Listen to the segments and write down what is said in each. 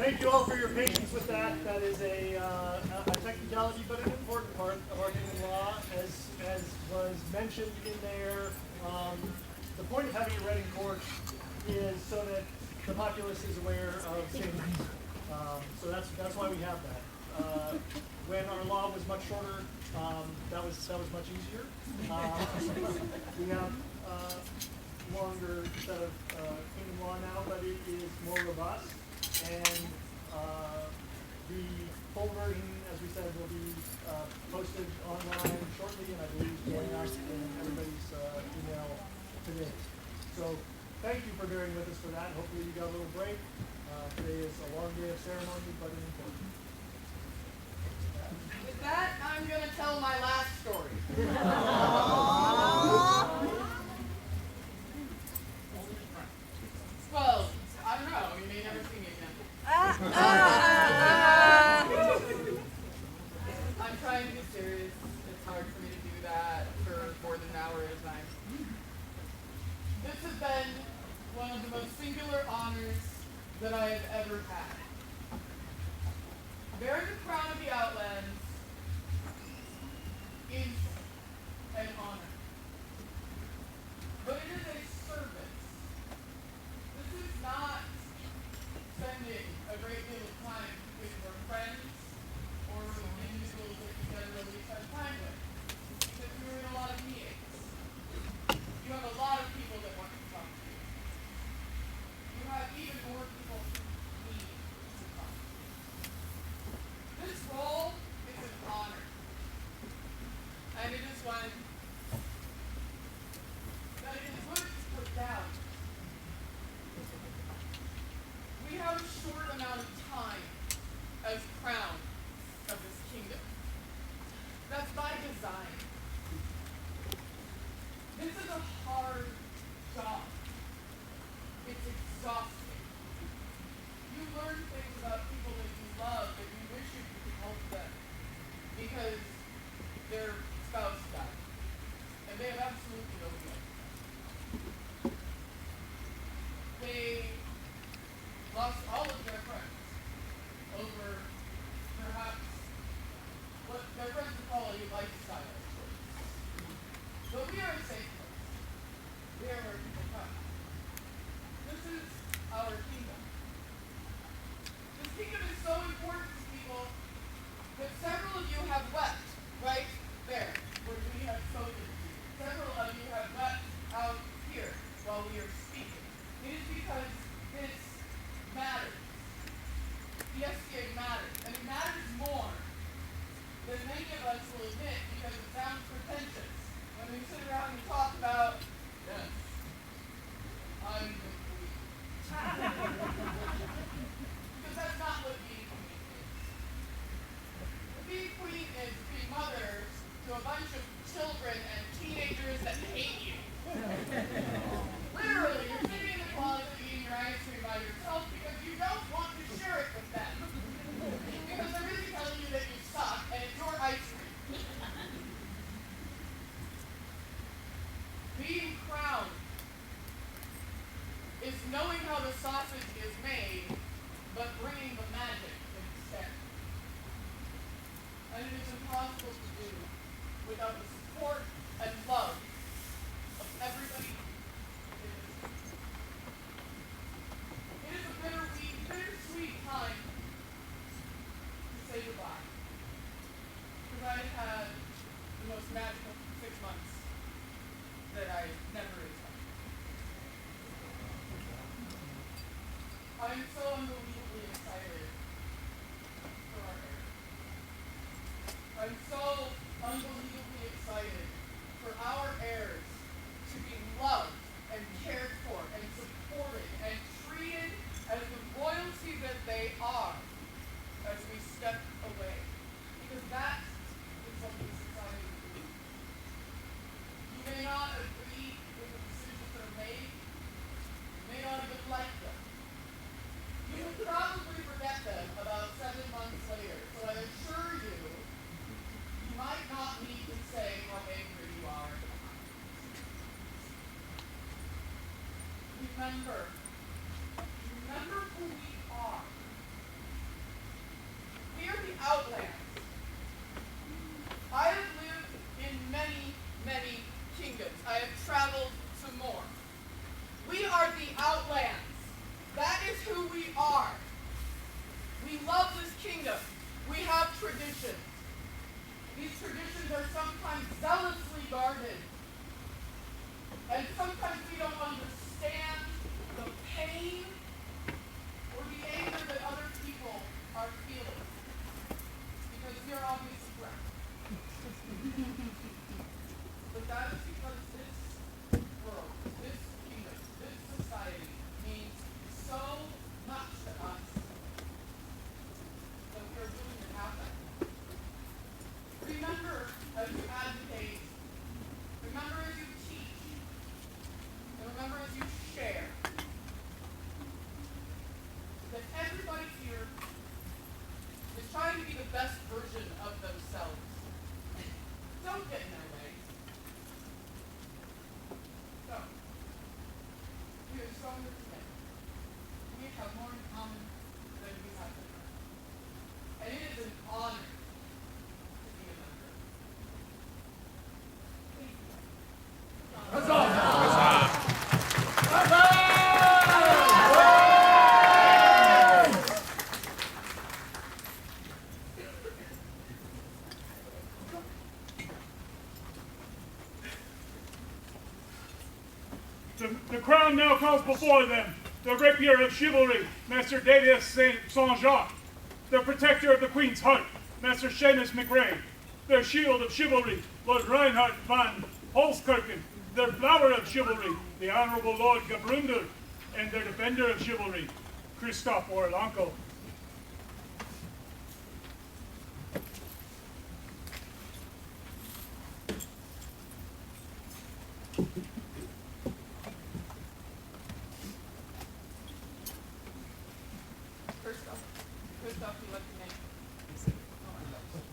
Thank you all for your patience with that. That is a technicality, but an important part of our canon law, as was mentioned in there. The point of having it read in court is so that the populace is aware of changes. So that's why we have that. When our law was much shorter, that was much easier. We have longer set of kingdom law now, but it is more robust. And the full version, as we said, will be posted online shortly, and I believe going out in everybody's email today. So thank you for bearing with us for that. Hopefully you got a little break. Today is a long day of ceremony, but an important. With that, I'm going to tell my last story. Well, I don't know. You may never see me again. I'm trying to be serious. It's hard for me to do that for more than an hour at a time. This has been one of the most singular honors that I have ever had. Bearing the crown of the Outlands is an honor. But it is a service. This is not spending a great deal of time with your friends or individuals that you generally spend time with. Because you're in a lot of meetings. You have a lot of people that want to talk to you. You have even more people who need to talk to you. This role is an honor. And it is one that it is good to put down. We have a short amount of time as crown of this kingdom. That's by design. This is a hard job. It's exhausting. You learn things about people that you love that you wish you could help them because their spouse died. And they have absolutely no idea. They lost all of their friends over perhaps what their friends would call a lifestyle choice. But we are a safe place. We are where people come. This is our kingdom. This kingdom is so important to people that several of you have wept right there where we have spoken to you. Several of you have wept out here while we are speaking. It is because this matters. The SCA matters. And it matters more than many of us will admit because it sounds pretentious. When we sit around and talk about, yes, I'm the queen. Because that's not what being queen is. Being queen is being mother to a bunch of children and teenagers that hate you. Literally, you're sitting in the closet eating your ice cream by yourself because you don't want to share it with them. Because they're really telling you that you suck and it's your ice cream. Being crowned is knowing how the sausage is made, but bringing the magic instead. And it is impossible to do without the support and love of everybody in this country. It is a bittersweet time to say goodbye. Because I had the most magical 6 months that I never expected. I'm so unbelievably excited for our heirs. I'm so unbelievably excited for our heirs to be loved and cared for and supported and treated as the royalty that they are as we step away. Because that is what this society is. You may not agree with the decisions that are made. You may not even like them. You will probably forget them about 7 months later. So I assure you, you might not need to say how angry you are. Remember who we are. we love this kingdom. We have traditions. These traditions are sometimes zealously guarded. And sometimes we don't understand the pain or the anger that other people are feeling. Because we are obviously correct. But that is because this world, this kingdom, this society means so much to us that we are willing to have that. Remember as you advocate, remember as you teach, and remember as you share, that everybody here is trying to be the best version of themselves. Don't get in their way. So, we are stronger together. We have more in common than we have different. And it is an honor to be a member. Thank you. The crown now calls before them the rapier of chivalry, Master Davies Saint-Jacques, the protector of the Queen's heart, Master Seamus McRae, their shield of chivalry, Lord Reinhard van Holzkirchen, their flower of chivalry, the Honorable Lord Gabrunder, and their defender of chivalry, Christoph Orlanco. Christoph, you like the name? Oh my gosh.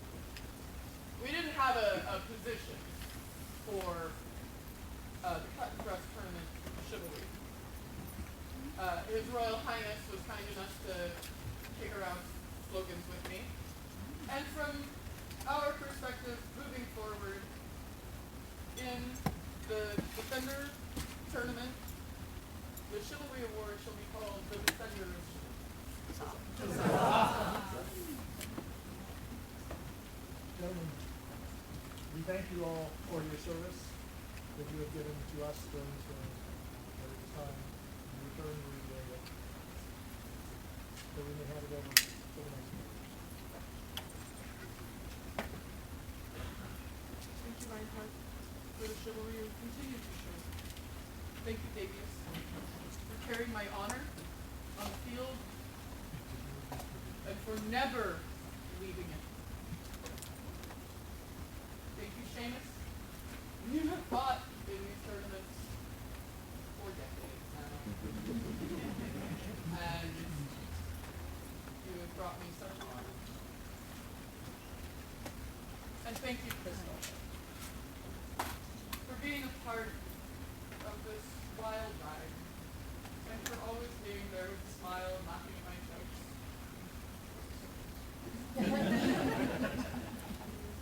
We didn't have a position for the cut and thrust tournament chivalry. His Royal Highness was kind enough to kick around slogans with me. And from our perspective, moving forward, in the Defender tournament, the Chivalry Award shall be called the Defender of Chivalry. Gentlemen, we thank you all for your service that you have given to us during this time. In return, we may hand it over to the next one. Thank you, Reinhard, for the chivalry you continue to show. Thank you, Davies, for carrying my honor on the field and for never leaving it. Thank you, Seamus. You have fought in these tournaments for decades now. And you have brought me such honor. And thank you, Crystal, for being a part of this wild ride, and for always being there with a smile and laughing at my jokes.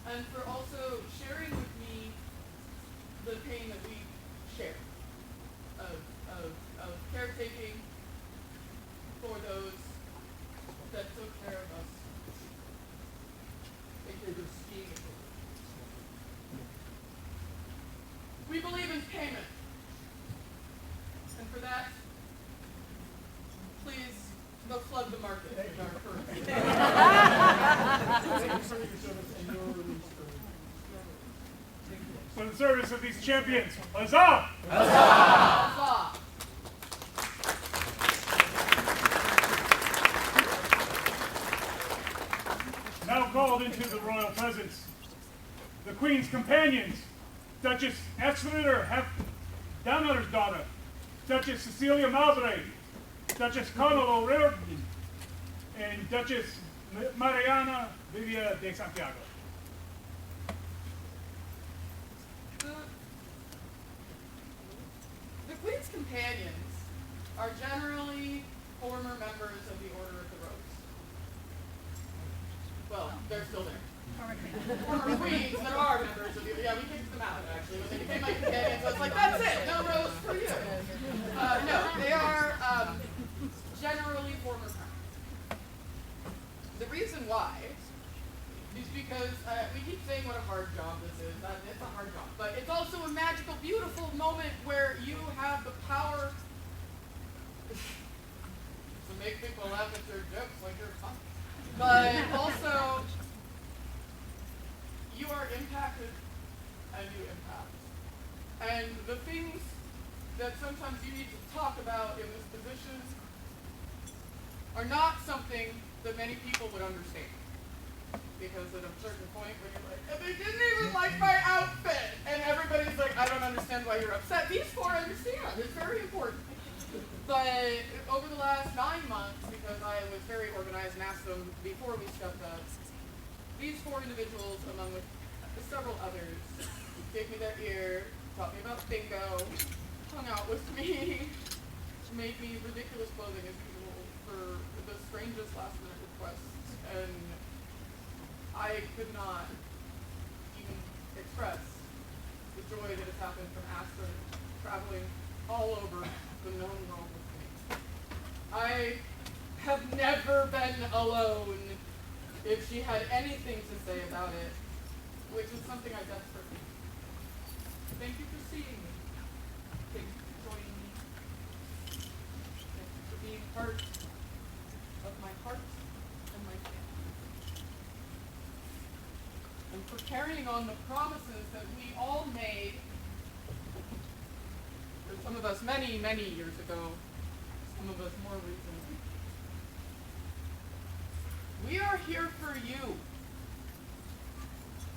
And for also sharing with me the pain that we share of caretaking for those that took care of us. Thank you for skiing. We believe in payment. And for that, please go flood the market with our currency. Thank you for your service and your release For the service of these champions, huzzah! Huzzah! Now called into the royal presence, the Queen's companions, Duchess Esther Danaher's daughter, Duchess Cecilia Mowbray, Duchess Conal O'Riordan, and Duchess Mariana Vivia de Santiago. The Queen's companions are generally former members of the Order of the Rose. Well, they're still there. Former queens that are members of the, yeah, we kicked them out actually when they became my companions. I was like, that's it, no rose for you. No, they are generally former crowns. The reason why is because we keep saying what a hard job this is. It's a hard job. But it's also a magical, beautiful moment where you have the power to make people laugh at your jokes like you're fun. But also, you are impacted and you impact. And the things that sometimes you need to talk about in this position are not something that many people would understand. Because at a certain point when you're like, and they didn't even like my outfit, and everybody's like, I don't understand why you're upset. These four understand. It's very important. But over the last 9 months, because I was very organized and asked them before we stepped up, these four individuals, along with several others, gave me their ear, taught me about bingo, hung out with me, made me ridiculous clothing as usual for the strangest last-minute requests, and I could not even express the joy that has happened from Aspen traveling all over the known world with me. I have never been alone if she had anything to say about it, which is something I desperately need. Thank you for seeing me. Thank you for joining me. Thank you for being part of my heart and my family. And for carrying on the promises that we all made, for some of us many, many years ago, some of us more recently. We are here for you.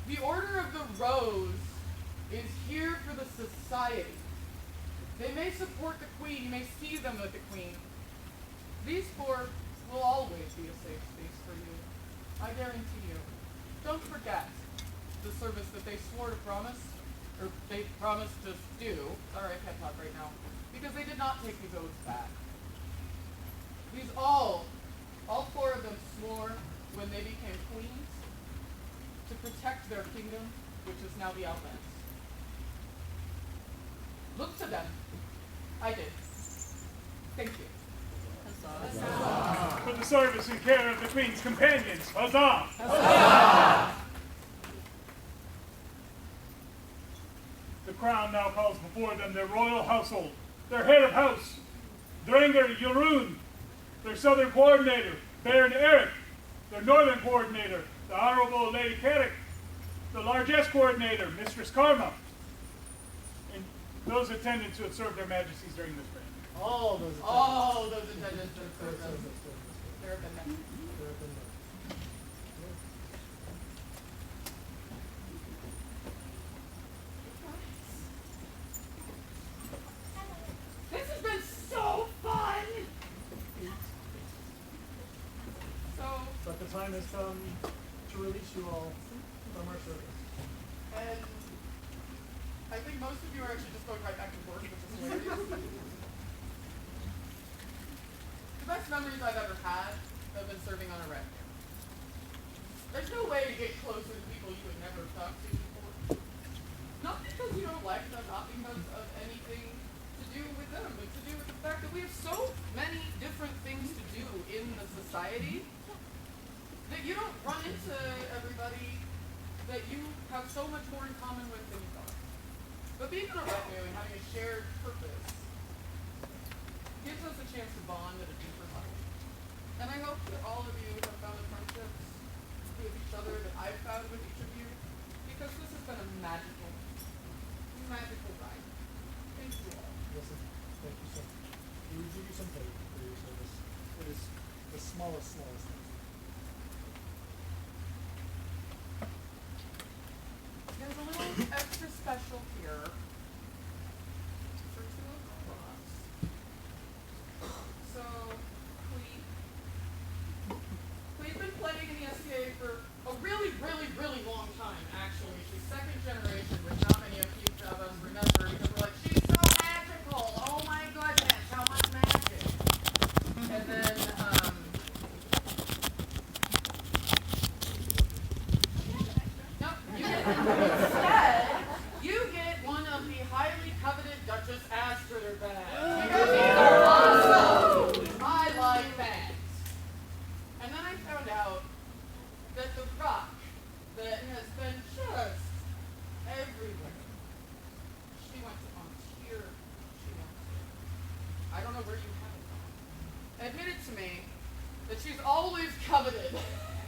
The Order of the Rose is here for the society. They may support the Queen, you may see them with the Queen. These four will always be a safe space for you. I guarantee you. Don't forget the service that they swore to promise, or they promised to do. Sorry, I can't talk right now. Because they did not take these oaths back. These all four of them swore when they became queens to protect their kingdom, which is now the Outlands. Look to them. I did. Thank you. For the service and care of the Queen's companions, huzzah! The Crown now calls before them their royal household, their head of house, Dranger Jeroen, their southern coordinator, Baron Eric, their northern coordinator, the Honorable Lady Carrick, the largesse coordinator, Mistress Karma, and those attendants who have served their majesties during this reign. All those Attendants that served them. There have been many. This has been so fun! But the time has come to release you all from our service. And I think most of you are actually just going right back to work, which is hilarious. The best memories I've ever had have been serving on a wreck. There's no way to get closer to people you would never talk to before. Not because you don't like them, not because of anything to do with them, but to do with the fact that we have so many different things to do in the society that you don't run into everybody that you have so much more in common with than you thought. But being in a retinue and having a shared purpose gives us a chance to bond at a deeper level. And I hope that all of you have found the friendships with each other that I've found with each of you, because this has been a magical ride. Thank you all. Listen, thank you so much. We will give you some pay for your service. It is the smallest thing. There's a little extra special here for two of us. So, Clee's been playing in the SPA for a really, really, really long time, actually. She's second generation, which not many of us remember, because we're like, she's so magical! Oh my goodness, how much magic! And then, instead, you get one of the highly coveted Duchess Astor bags. Because these are awesome! I like bags. And And then I found out that the rock that has been just everywhere, she went on here, she went there. I don't know where you have it from. Admitted to me that she's always coveted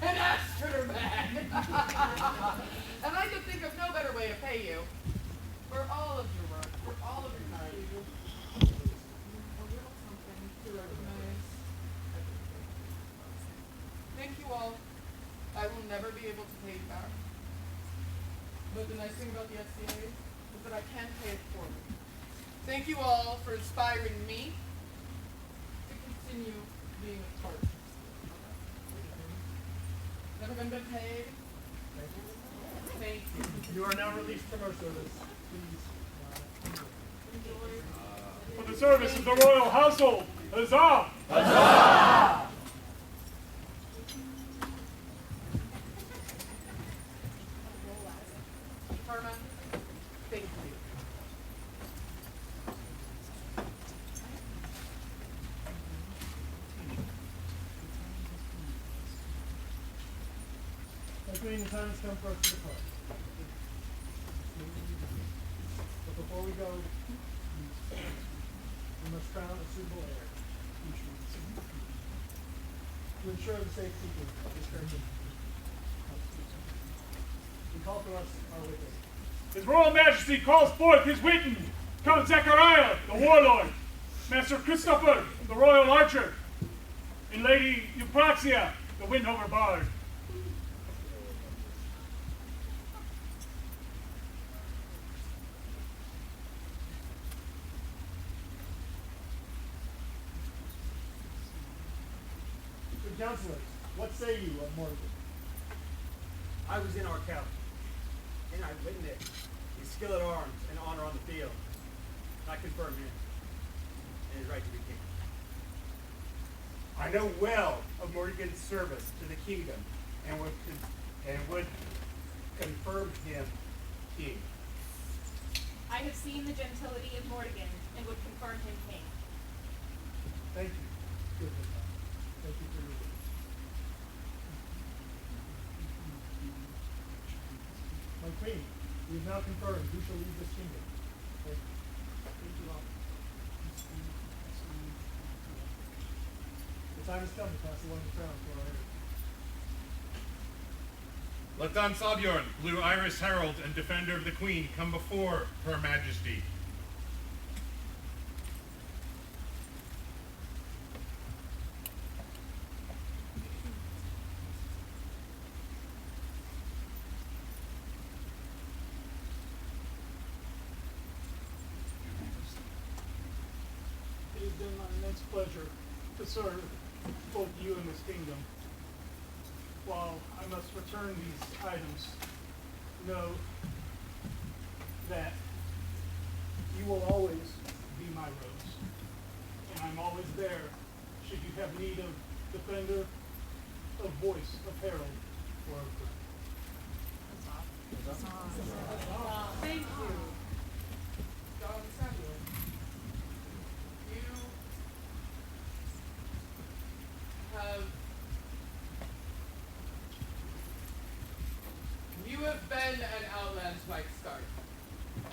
an astronaut bag. And I could think of no better way to pay you for all of your work, for all of your time. A little something to recognize everything. Thank you all. I will never be able to pay you back. But the nice thing about the FCA is that I can pay it forward. Thank you all for inspiring me to continue being a part. Never been paid? Thank you. You are now released from our service. Please. Enjoy. For the service of the royal household, huzzah! Karma, thank you. My queen, the time has come for us to depart. But before we go, we must crown a suitable heir to ensure the safety of this country. We call for us our witness. His Royal Majesty calls forth his witten, Count Zechariah, the warlord, Master Christopher, the royal archer, and Lady Eupraxia, the Windhover bard. Good counselors, what say you of Morgan? I was in our camp, and I witnessed his skill at arms and honor on the field. I confirm him and his right to be king. I know well of Morgan's service to the kingdom and would confirm him king. I have seen the gentility of Morgan and would confirm him king. Thank you. Good enough. Thank you for your words. My queen, we have now confirmed who shall lead this kingdom. Thank you. Thank you all. The time has come to pass along the crown to our heirs. Let Don Sabjorn, Blue Iris Herald and Defender of the Queen, come before Her Majesty. It has been my immense pleasure to serve both you and this kingdom. While I must return these items, know that you will always be my rose. And I'm always there should you have need of defender, of voice, of herald, or of friend. Thank you, Don Samuel. You have been an Outlands Mike Stark,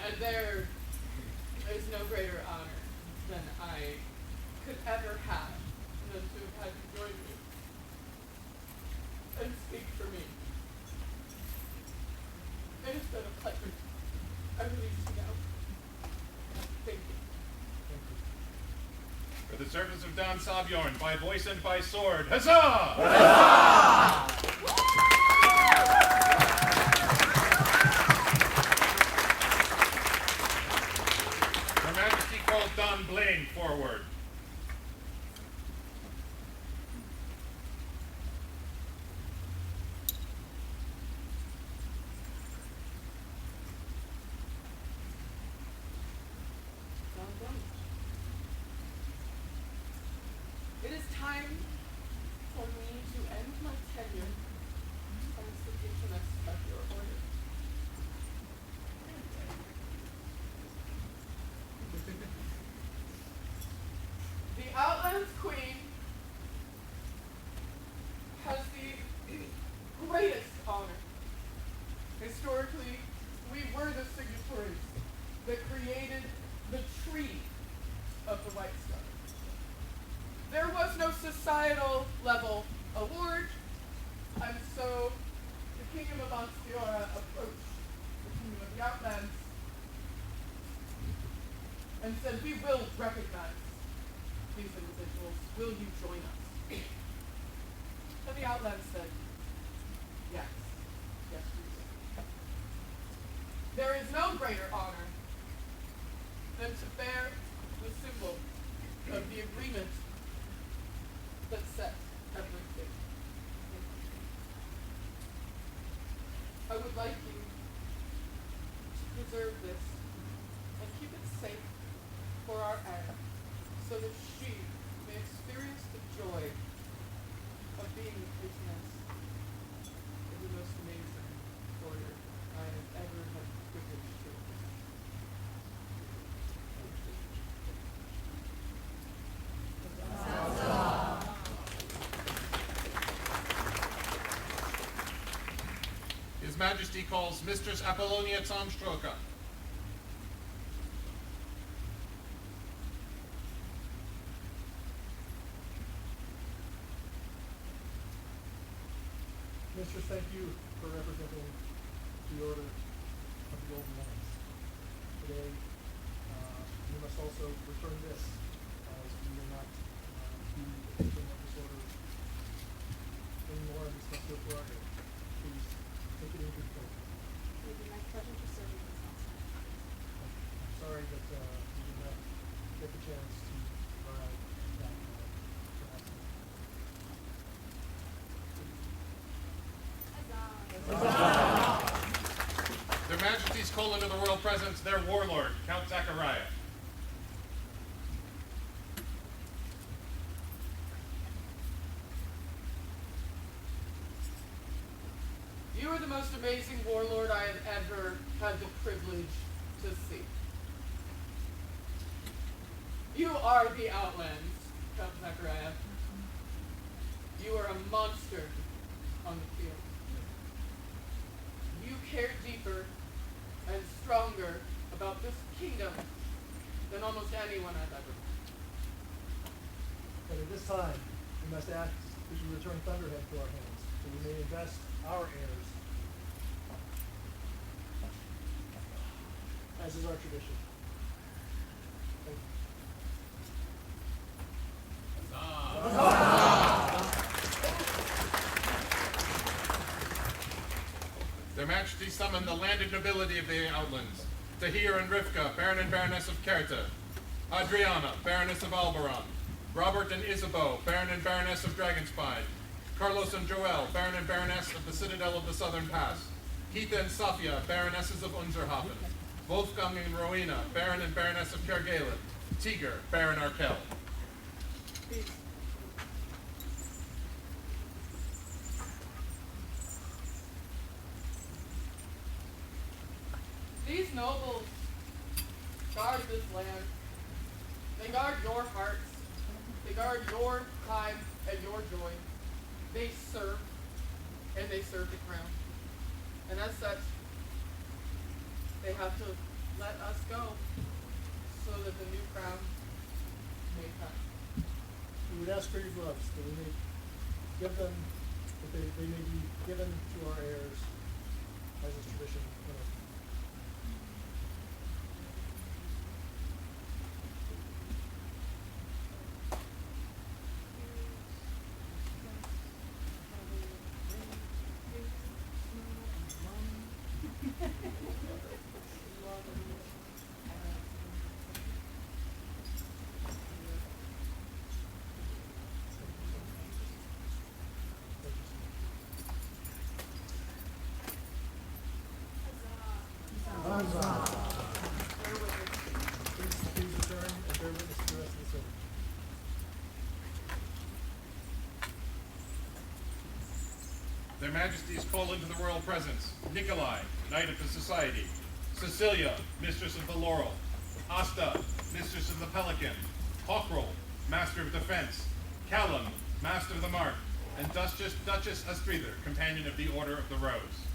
and there is no greater honor than I could ever have than to have had you join me and speak for me. It has been a pleasure. I release you now. Thank you. For the service of Don Sabjorn, by voice and by sword, huzzah! Huzzah! Her Majesty called Don Blaine forward. It is time for me to end my tenure as the patroness of your order. The Outlands Queen signatories that created the Treaty of the White Star. There was no societal level award, and so the Kingdom of Anstiora approached the Kingdom of the Outlands and said, we will recognize these individuals. Will you join us? And the Outlands said, yes. Yes, we will. There is no greater honor than to bear the symbol of the agreement that set everything. I would like you to preserve this and keep it safe for our heir, so that she may experience the joy of being the patroness of the most amazing warrior I have ever had the privilege to witness. His Majesty calls Mistress Apollonia Zamstroka. Mistress, thank you for representing the Order of the Old Ones. Today, you must also return this, as we will not be the patron of this order anymore, and this must go for our heir. Please take it in good faith. It would be my pleasure to serve you this last night. I'm sorry that we did not get the chance to provide that perhaps. Their Majesties call into the royal presence their warlord, Count Zachariah. You are the most amazing warlord I have ever had the privilege to see. You are the Outlands, Count Zachariah. You are a monster on the field. You care deeper and stronger about this kingdom than almost anyone I've ever met. But at this time, we must ask that you return Thunderhead to our hands, so we may invest our heirs, as is our tradition. Thank you. Their Majesties summon the landed nobility of the Outlands. Tahir and Rivka, Baron and Baroness of Kerta. Adriana, Baroness of Alberon. Robert and Isabeau, Baron and Baroness of Dragonspine. Carlos and Joel, Baron and Baroness of the Citadel of the Southern Pass. Keitha and Safia, Baronesses of Unserhafen. Wolfgang and Rowena, Baron and Baroness of Kerguelen. Tiger, Baron Arkell. Peace. These nobles guard this land. They guard your hearts. They guard your time and your joy. They serve, and they serve the crown. And as such, they have to let us go so that the new crown may come. We would ask for your gloves, that we may give them, that they may be given to our heirs, as is tradition. Please return and bear witness to the rest of the service. Their Majesties call into the royal presence Nikolai, Knight of the Society. Cecilia, Mistress of the Laurel. Asta, Mistress of the Pelican. Hawkroll, Master of Defense. Callum, Master of the Mark. And Duchess Astrither, Companion of the Order of the Rose.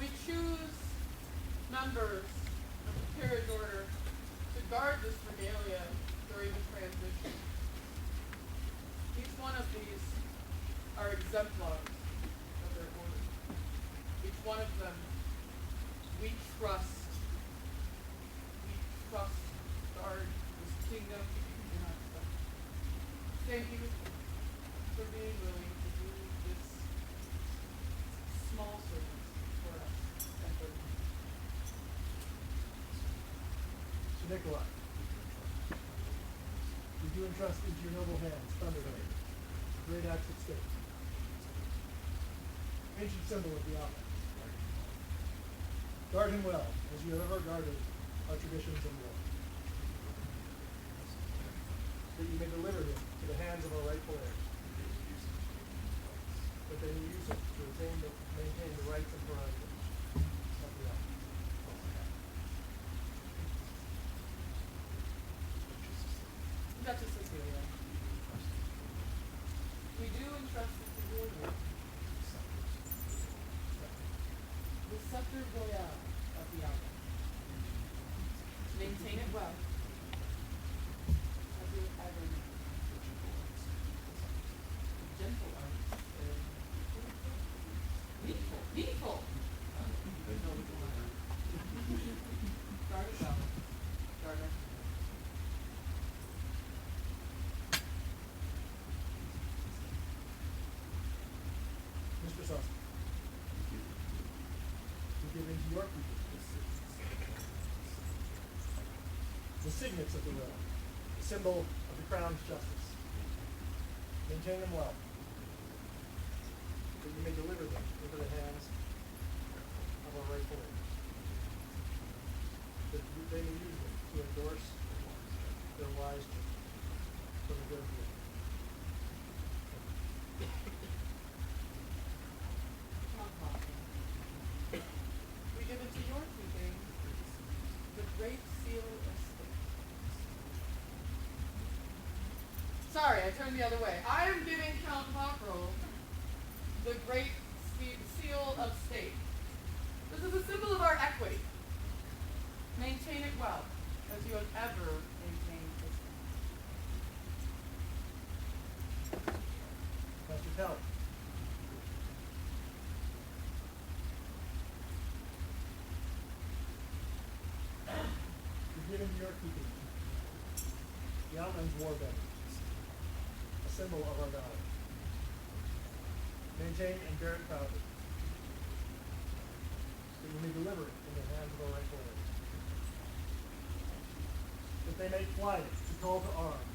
We choose members of the peerage order to guard this regalia during the transition. Each one of these are exemplars of their order. Each one of them we trust. We trust guard this kingdom in our stuff. Thank you for being willing to do this small service for us and for me. Sir Nikolai, we do entrust into your noble hands Thunderblade, great axe of state, ancient symbol of the Outlands. Guard him well, as you have ever guarded our traditions and war. That you may deliver him to the hands of our rightful heirs. That they may use it to maintain the rights and prerogatives of the Outlands. Duchess Cecilia, we do entrust it to your work. The scepter royale of the Outlands. Maintain it well. As you ever need. Gentle art. Needful. Needful. Guard it well. Guard it. Mr. Sussex, we give into your people the signets of the realm, the symbol of the crown's justice. Maintain them well, that you may deliver them into the hands of our rightful heirs. That they may use them to endorse their wise judgment for the good of the world. We give into your keeping the great seal of state. Sorry, I turned the other way. I am giving Count Cockrell the great seal of state. This is a symbol of our equity. Maintain it well, as you have ever maintained this. Master Talon, we give into your keeping the Outlands war banner, a symbol of our valor. Maintain and bear it proudly, that you may deliver it in the hands of our rightful heirs. That they may fly it to call to arms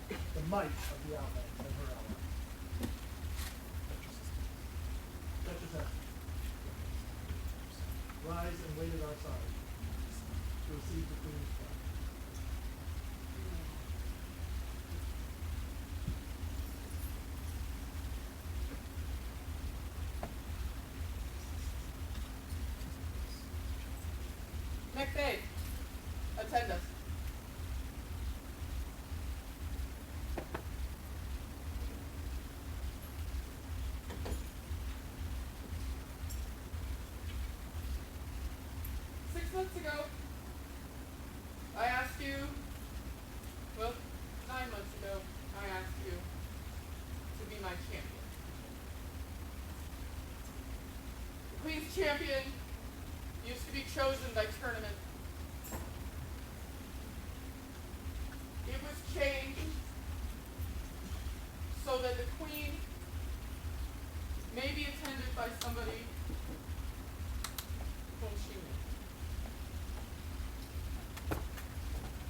the might of the Outlands and her allies. Duchess Esther, rise and wait at our side to receive the Queen's flag. McFay, attend us. Ago, I asked you, well, 9 months ago, I asked you to be my champion. The Queen's champion used to be chosen by tournament. It was changed so that the Queen may be attended by somebody whom she knew.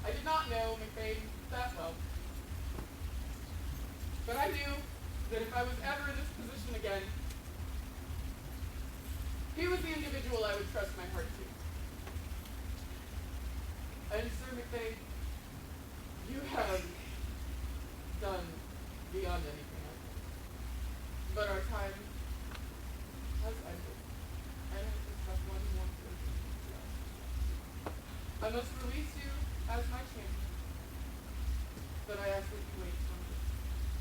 I did not know McBain that well. But I knew that if I was ever in this position again, he was the individual I would trust my heart to. And Sir McBain, you have done beyond anything I could. But our time has ended. And I just have one more person to ask. I must release you as my champion, but I ask that you wait for me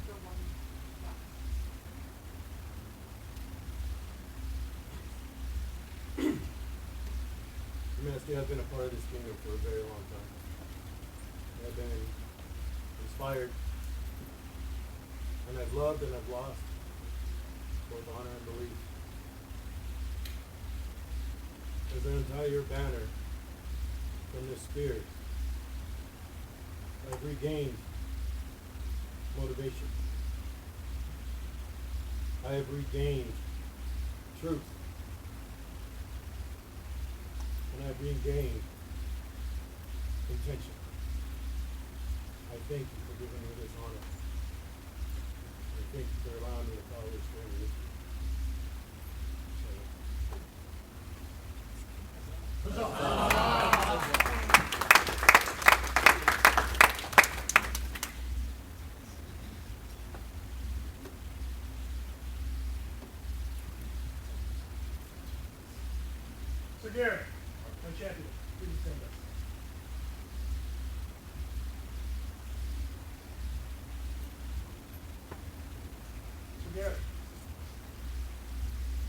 for one last. Majesty, I've been a part of this kingdom for a very long time. I've been inspired, and I've loved and I've lost, both honor and belief. As I untie your banner from this spirit, I've regained motivation. I have regained truth. And I've regained intention. I thank you for giving me this honor. I thank you for allowing me to follow this journey with you. So Garrett, my champion, please stand up. So Garrett,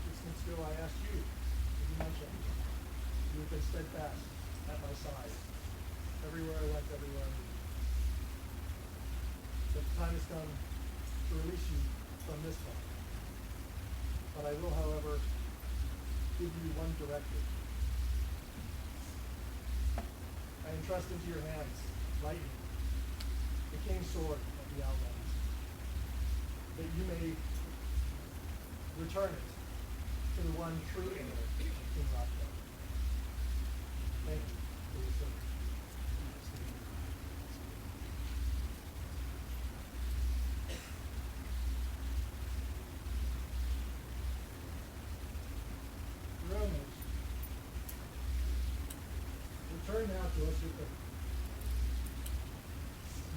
6 months ago I asked you to be my champion. You have been steadfast at my side. Everywhere I went, everywhere I moved. But the time has come to release you from this bond. But I will, however, give you one directive. I entrust into your hands lightning, the king's sword of the Outlands, that you may return it to the one true heir of King Rockwell. Thank you for your service. Romans, return now to us your faith,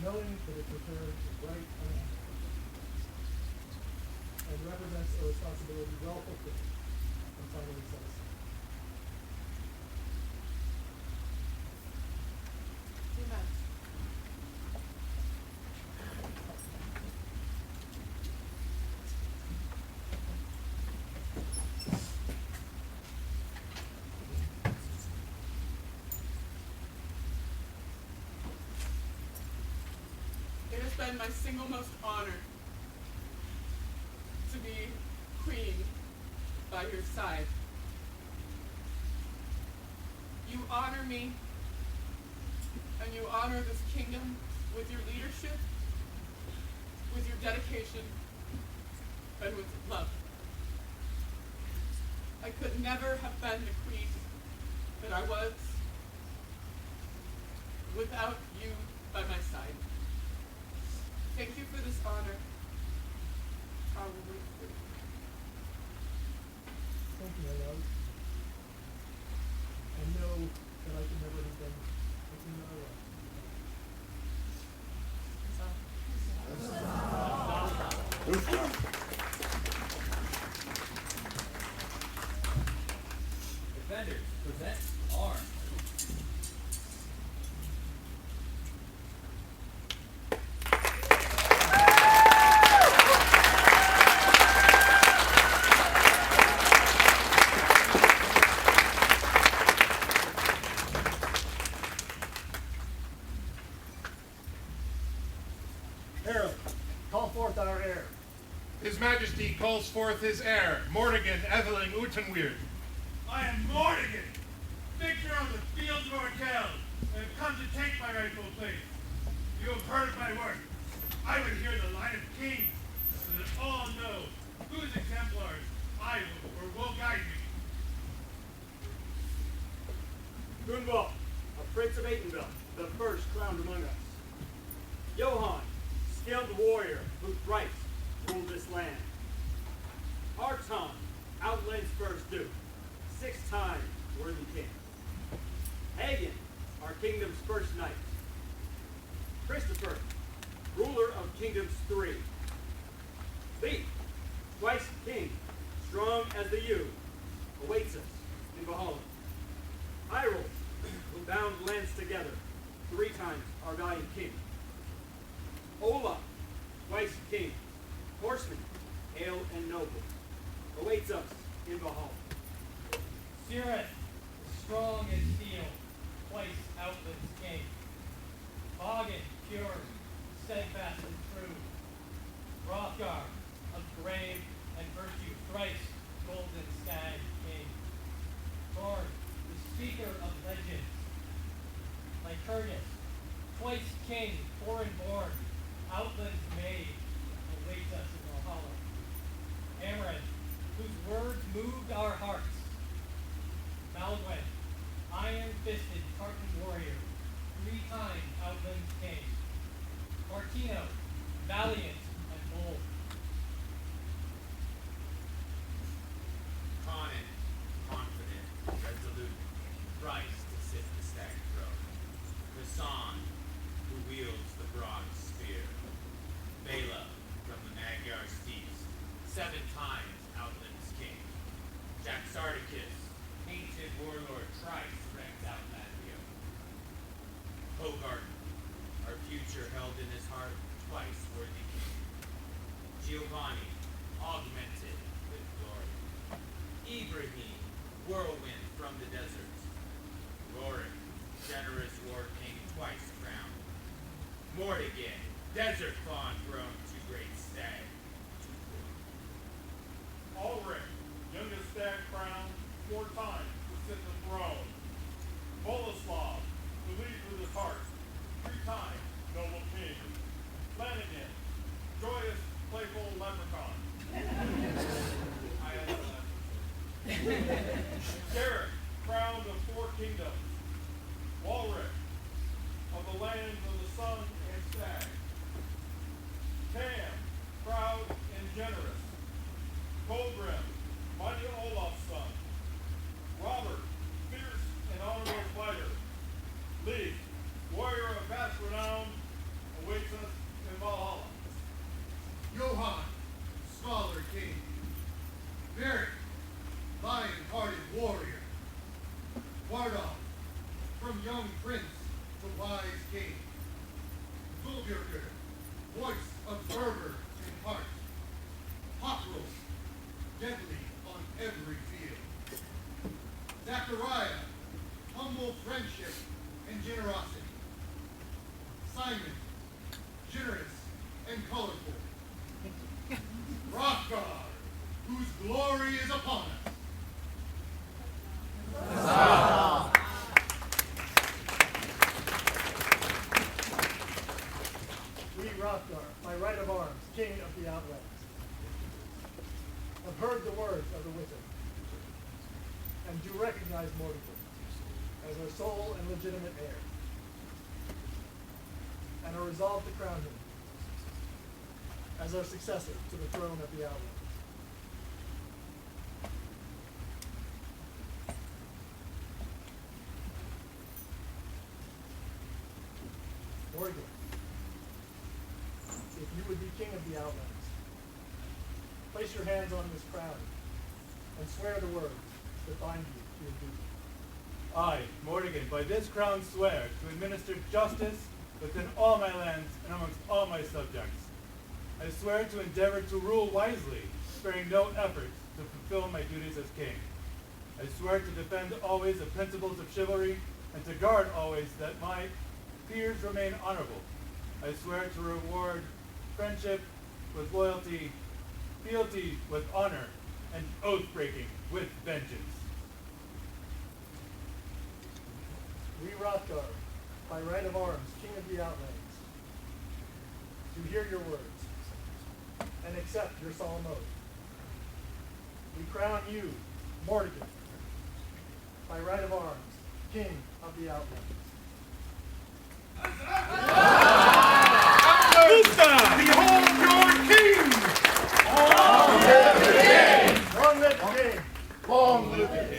knowing that it prepares the right and represents a responsibility well fulfilled and finally set aside. Amen. It has been my single most honor to be queen by your side. You honor me, and you honor this kingdom with your leadership, with your dedication, and with love. I could never have been the queen that I was without you by my side. Thank you for this honor. I will wait for you. Thank you, my love. And know that I can never have been the king that I was. Defenders, present arms. Herald, call forth our heir. His Majesty calls forth his heir, Mordigan Etheling Utenweird. I am Mordigan, victor on the fields of Orkel, and have come to take my rightful place. You have heard of my work. I would hear the line of kings, so that all know whose exemplars I will guide me. Gunvald, a prince of Aitenville, the first crowned among us. Johann, skilled warrior who thrice ruled this land. Arton, Outlands' first duke, 6-time worthy king. Hagen, our kingdom's first knight. Christopher, ruler of kingdoms 3. Lee, twice king, strong as the yew, awaits us in Valhalla. Hyrule, who bound lands together, 3 times our valiant king. Olaf, twice king, horseman, hale and noble, awaits us in Valhalla. Sirith, strong as steel, twice Outlands king. Hagen, pure, steadfast and true. Hrothgar, of grave and virtue, thrice golden stag king. Thorn, the speaker of legends. Lycurgus, twice king, foreign born, Outlands maid, awaits us in Valhalla. Amaranth, whose words moved our hearts. Malwen, iron-fisted Tartan warrior, 3 times Outlands king. Martino, valiant and bold. Conan, confident, resolute, thrice to sit the stag throne. Hassan, who wields the bronze spear. Bela, from the Magyar steeps, 7 times Outlands king. Jaxarticus, painted warlord, thrice wrecked Outlandia. Hogarden, our future held in his heart, twice worthy king. Giovanni, augmented with glory. Ibrahim, whirlwind from the deserts. Rorik, generous war king, twice crowned. Mortigan, desert fawn grown to great stag. Ulrich, youngest stag crowned 4 times to sit the throne. Boleslav, who leads with his heart, 3 times noble king. Flanagan, joyous, playful leprechaun. I had no leprechaun. Garrett, crowned of 4 kingdoms. Walrick, of the lands of the sun and stag. Tam, proud and generous. Colgrim, mighty Olaf's son. Robert, fierce and honorable fighter. Lee, warrior of vast renown, awaits us in Valhalla. Johann, scholar king. Merrick, lion-hearted warrior. Wardog, from young prince to wise king. Zulbjörger, voice of fervor and heart. Hokrul, deadly on every field. Zachariah, humble friendship and generosity. Simon, generous and colorful. Hrothgar, whose glory is upon us. We, Hrothgar, by right of arms, king of the Outlands, have heard the words of the wizard, and do recognize Mortimer as our sole and legitimate heir, and are resolved to crown him as our successor to the throne of the Outlands. Morgan, if you would be king of the Outlands, place your hands on this crown and swear the words that bind you to your duty. I, Mortigan, by this crown swear to administer justice within all my lands and amongst all my subjects. I swear to endeavor to rule wisely, sparing no effort to fulfill my duties as king. I swear to defend always the principles of chivalry and to guard always that my peers remain honorable. I swear to reward friendship with loyalty, fealty with honor, and oath-breaking with vengeance. We, Hrothgar, by right of arms, king of the Outlands, do hear your words and accept your solemn oath. We crown you, Mortigan, by right of arms, king of the Outlands. Behold your king! Long live the king! Long live the king! Long live the king!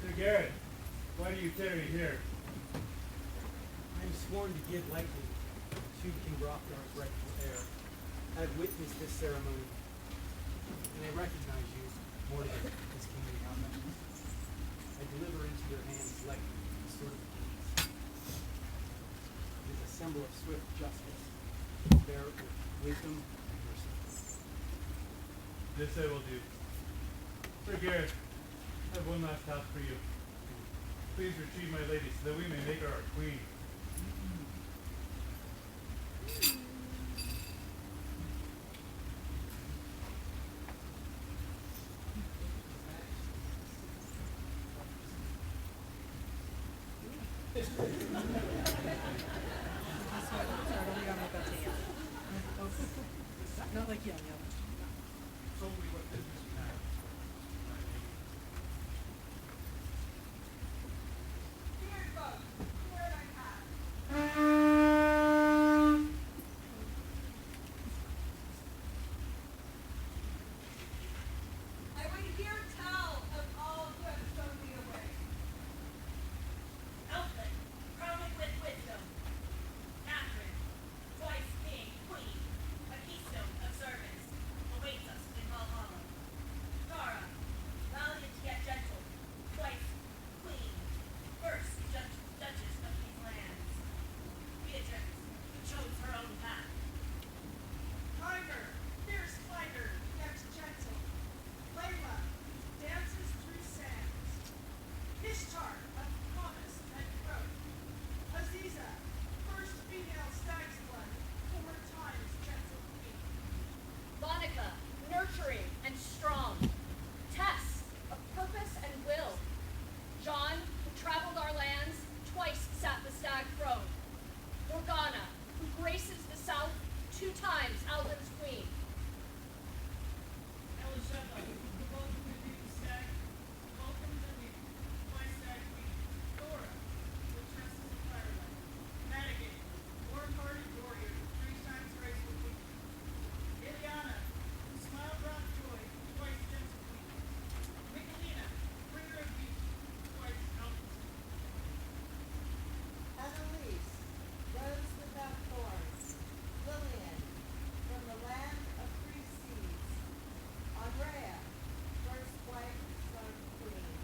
Sir Garrett, why do you tarry here? I am sworn to give lightly to King Hrothgar's rightful heir. I have witnessed this ceremony, and I recognize you Mortigan is king of the Outlands. I deliver into your hands lightly the sword of kings. It is a symbol of swift justice, bear with wisdom and mercy. This I will do. Sir Gareth, I have one last task for you. Please retrieve my lady so that we may make her our queen. Not like young. Told me what business you have. I would hear tell of all who have shown me a way. Elfin, crowned with wisdom. Catherine, twice king, queen, a keystone of service, awaits us in Valhalla. Tara, valiant yet gentle, twice queen, first duchess of these lands. Beatrix, who chose her own path. Tiger, fierce fighter, yet gentle. Layla, dances through sands. Ishtar, of promise and growth. Aziza, first female stag's blood, former times gentle queen. Monica, nurturing and strong. Tess, of purpose and will. John, who traveled our lands, twice sat the stag throne. Morgana, who graces the south, 2 times Outland's queen. Elisheva, who welcomed the new stag, welcomed the new, my stag queen. Dora, the tresses of firelight. Madigan, warm-hearted warrior, 3 times graceful queen. Ileana, who smile brought joy, twice gentle queen. Michelina, bringer of youth, twice Outland's queen. Annalise, rose without thorns. Lillian, from the land of 3 seas. Andrea, first wife of queen.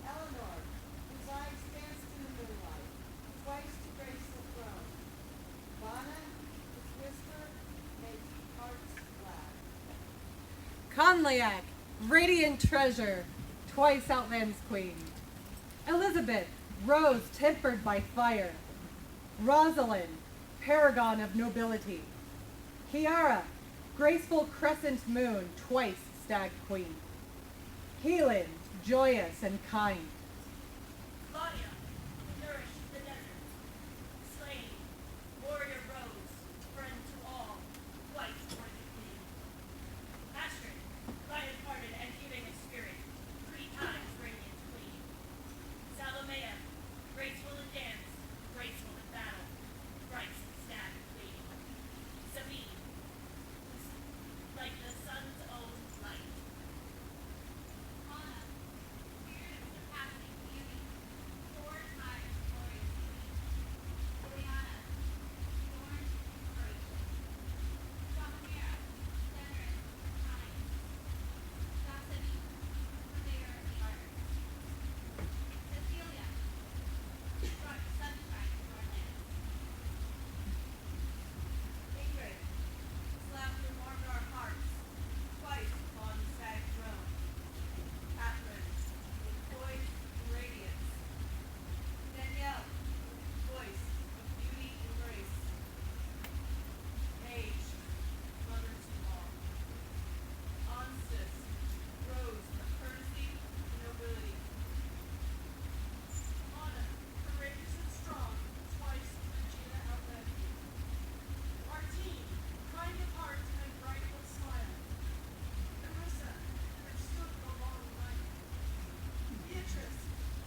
Eleanor, whose eyes danced in the moonlight, twice to grace the throne. Vana, whose whisper makes hearts glad. Conliac, radiant treasure, twice Outland's queen. Elizabeth, rose tempered by fire. Rosalind, paragon of nobility. Kiara, graceful crescent moon, twice stag queen. Helen, joyous and kind. Claudia, who nourished the desert. Slain, warrior rose, friend to all, twice worthy queen. Astrid, lion-hearted and giving of spirit, 3 times radiant queen. Salomea, graceful in dance, graceful in battle, thrice stag queen. Sabine, who's like the sun's own light. Anna, spirit of surpassing beauty, 4 times glorious queen. Ileana, born inspiration. Shamira, generous, kind. Bethany, purveyor of the arts. Cecilia, brought sunshine to our lands. Ingrid, laughter warmed our hearts, twice upon the stag throne. Catherine, with poise and radiance. Danielle, voice of beauty and grace. Age, mother to all. Anstis, rose of courtesy and nobility. Anna, courageous and strong, twice Regina Outland. Martine, kind of heart and bright with smile. Carissa, which stood the long night. Beatrice,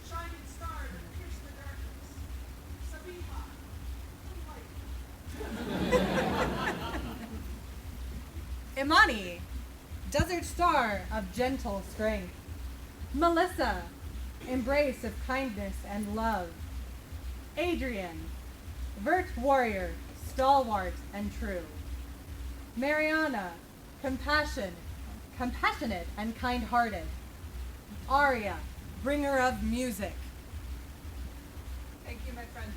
shining star that pierced the darkness. Sabiha, the light. Imani, desert star of gentle strength. Melissa, embrace of kindness and love. Adrian, vert warrior, stalwart and true. Mariana, compassion, compassionate and kind-hearted. Aria, bringer of music. Thank you, my friends.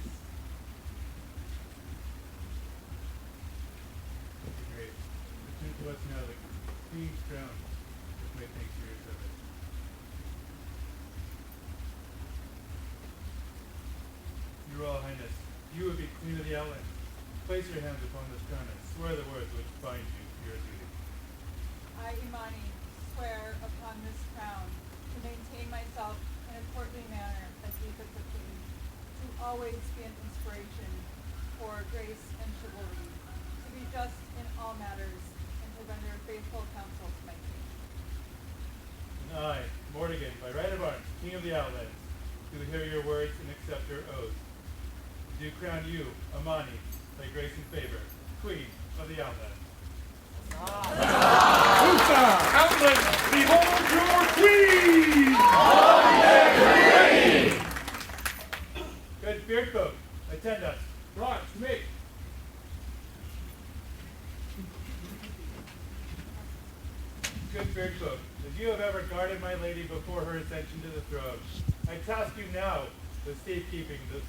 Great. Return to us now the Queen's crown, with my thanks for your service. Your Royal Highness, you will be Queen of the Outlands. Place your hands upon this crown and swear the words which bind you to your duty. I, Imani, swear upon this crown to maintain myself in a courtly manner as befits a queen, to always be an inspiration for grace and chivalry, to be just in all matters, and to render faithful counsel to my king. And I, Mortigan, by right of arms, King of the Outlands, do hear your words and accept your oath. Do crown you, Imani, by grace and favor, Queen of the Outlands. Outlands, behold your queen! Good beard folk, attend us. Right, to me. Good beard folk, if you have ever guarded my lady before her ascension to the throne, I task you now with safekeeping the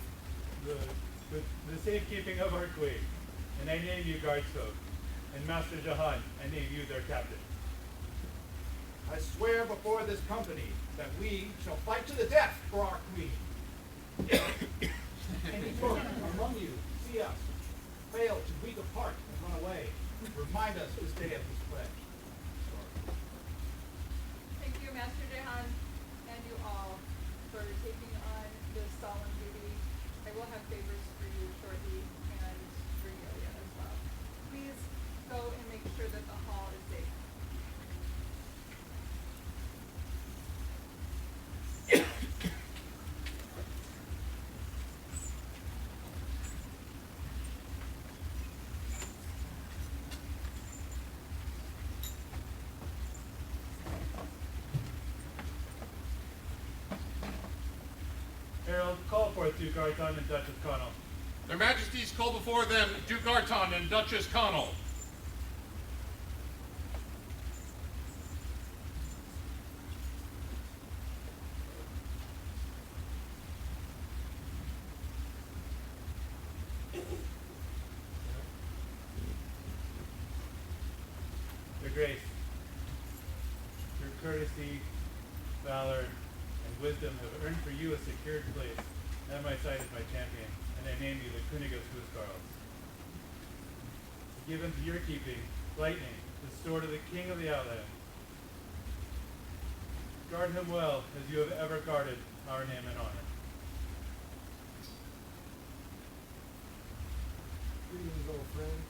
safekeeping of our queen, and I name you guards folk, and Master Jahan, I name you their captain. I swear before this company that we shall fight to the death for our queen. Any folk among you see us, fail to weak apart and run away, remind us this day of this pledge. Thank you, Master Jehan, and you all, for taking on this solemn duty. I will have favors for you shortly, and regalia as well. Please go and make sure that the hall is safe. Herald, call forth Duke Arton and Duchess Connell. Their Majesties call before them Duke Arton and Duchess Connell. Your Grace, your courtesy, valor, and wisdom have earned for you a secured place at my side as my champion, and I name you the König of Huskarls. Given to your keeping, lightning, the sword of the King of the Outlands. Guard him well, as you have ever guarded our name and honor. Greetings, old friend.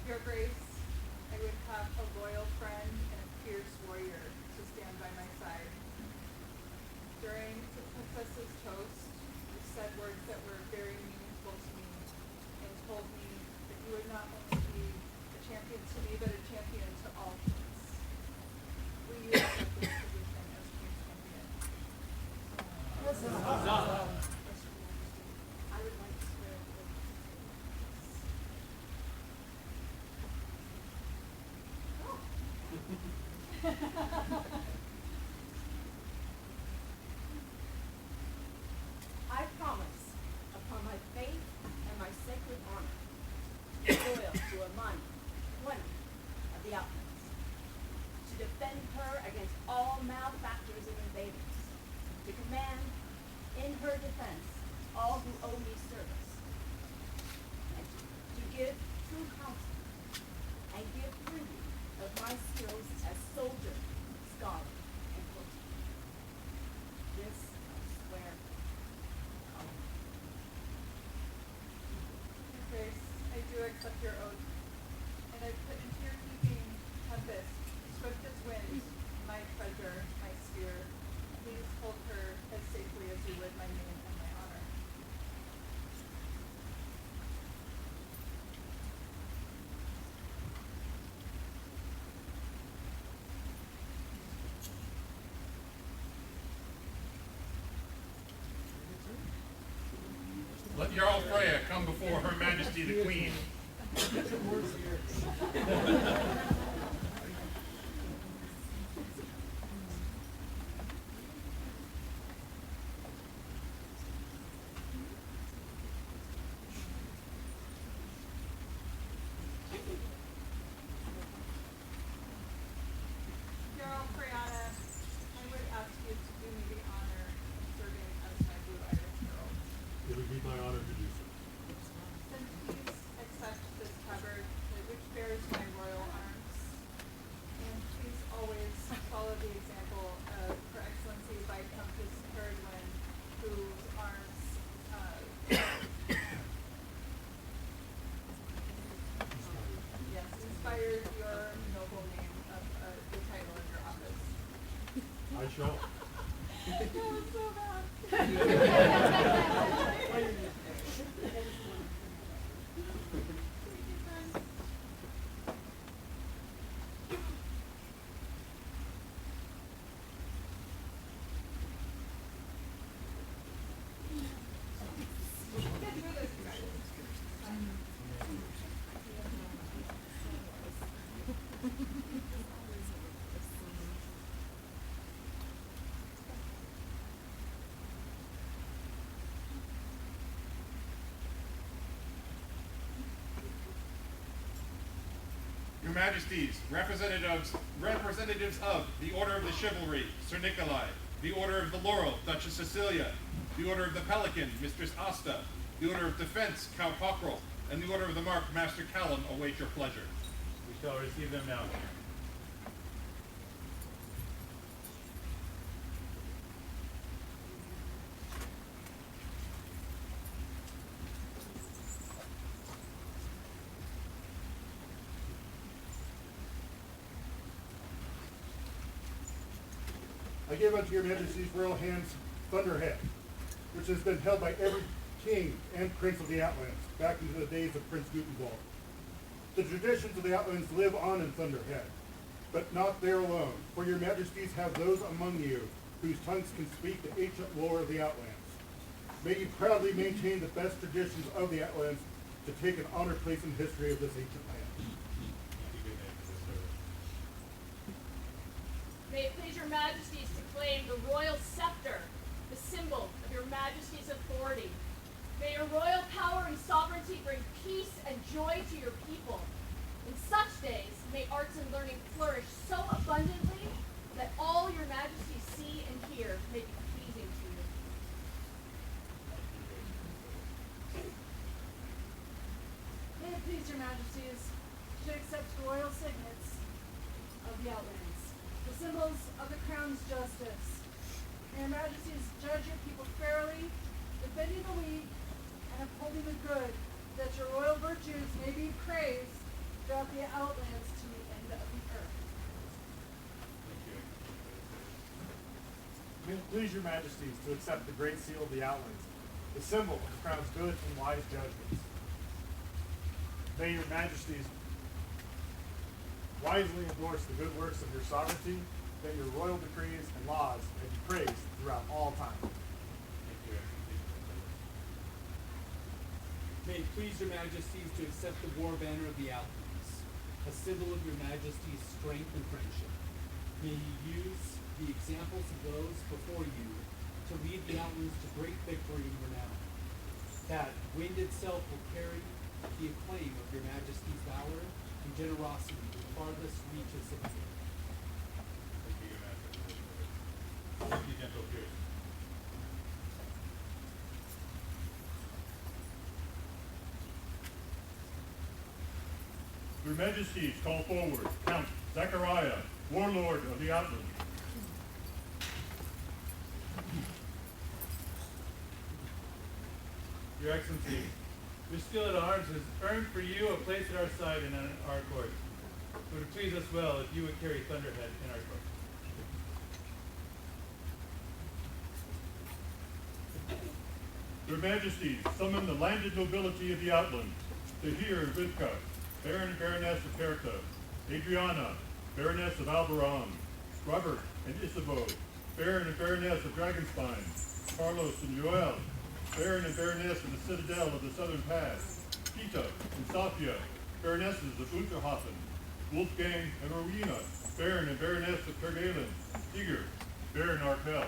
Your Grace, I would have a loyal friend and a fierce warrior to stand by my side. During the princess's toast, you said words that were very meaningful to me and told me that you would not only be a champion to me, but a champion to all kings. Will you accept this position as Queen's champion? I would like to swear to I promise, upon my faith and my sacred honor, loyal to Imani, Queen of the Outlands, to defend her against all malefactors and invaders, to command in her defense all who owe me service, and to give true counsel and give freely of my skills as soldier, scholar, and courtier. This I swear. Your Grace, I do accept your oath, and I put into your keeping Tempest, swift as wind, my treasure, my spear. Please hold her as safely as you would my name and my honor. Jarl Freya come before Her Majesty the Queen. Jarl Freya, I would ask you to do me the honor of serving as my blue iris herald. It would be my honor to do so. Then please accept this tabard, which bears my royal arms. And please always follow the example of Her Excellency Viscountess Peregrine, whose arms yes, inspired your noble name of the title of your office. I shall. That was so bad. Get through this, guys. Your Majesties, representatives of the Order of the Chivalry, Sir Nikolai, the Order of the Laurel, Duchess Cecilia, the Order of the Pelican, Mistress Asta, the Order of Defense, Count Cockrell, and the Order of the Mark, Master Callum, await your pleasure. We shall receive them now. I give unto your Majesty's royal hands Thunderhead, which has been held by every king and prince of the Outlands, back into the days of Prince Gutenberg. The traditions of the Outlands live on in Thunderhead, but not there alone, for your Majesties have those among you whose tongues can speak the ancient lore of the Outlands. May you proudly maintain the best traditions of the Outlands to take an honored place in history of this ancient land. May it please your Majesties to claim the royal scepter, the symbol of your Majesty's authority. May your royal power and sovereignty bring peace and joy to your people. In such days, may arts and learning flourish so abundantly that all your Majesties see and hear may be pleasing to you. May it please your Majesties to accept royal signets of the Outlands, the symbols of the Crown's justice. May your Majesties judge your people fairly, defending the weak and upholding the good, that your royal virtues may be praised throughout the Outlands to the end of the earth. May it please your Majesties to accept the Great Seal of the Outlands, the symbol of the Crown's good and wise judgments. May your Majesties wisely endorse the good works of your sovereignty, that your royal decrees and laws may be praised throughout all time. May it please your Majesties to accept the war banner of the Outlands, a symbol of your Majesty's strength and friendship. May you use the examples of those before you to lead the Outlands to great victory and renown. That wind itself will carry the acclaim of your Majesty's valor and generosity to the farthest reaches of the earth. Thank you, Your Majesty. Thank you, gentle peers. Your Majesties, call forward Count Zachariah, Warlord of the Outlands. Your Excellency, your skill at arms has earned for you a place at our side and in our court. It would please us well if you would carry Thunderhead in our court. Your Majesties, summon the landed nobility of the Outlands to hear Rivka, Baron and Baroness of Kerta, Adriana, Baroness of Alberon, Robert and Isabeau, Baron and Baroness of Dragonspine, Carlos and Joel, Baron and Baroness of the Citadel of the Southern Pass, Kita and Safia, Baronesses of Unterhofen, Wolfgang and Rowena, Baron and Baroness of Tergalen, Tiger, Baron Arkell.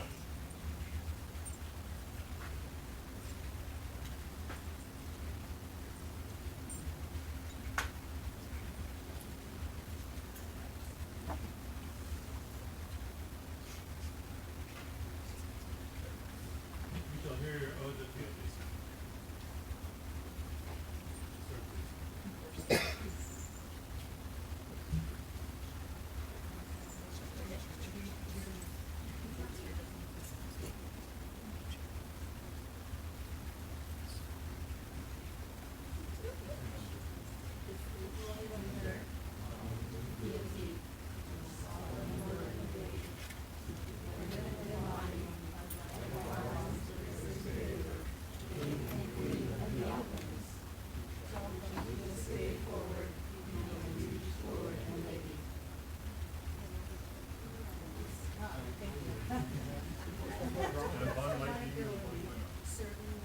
You shall hear your oath of fealty. Sir, please.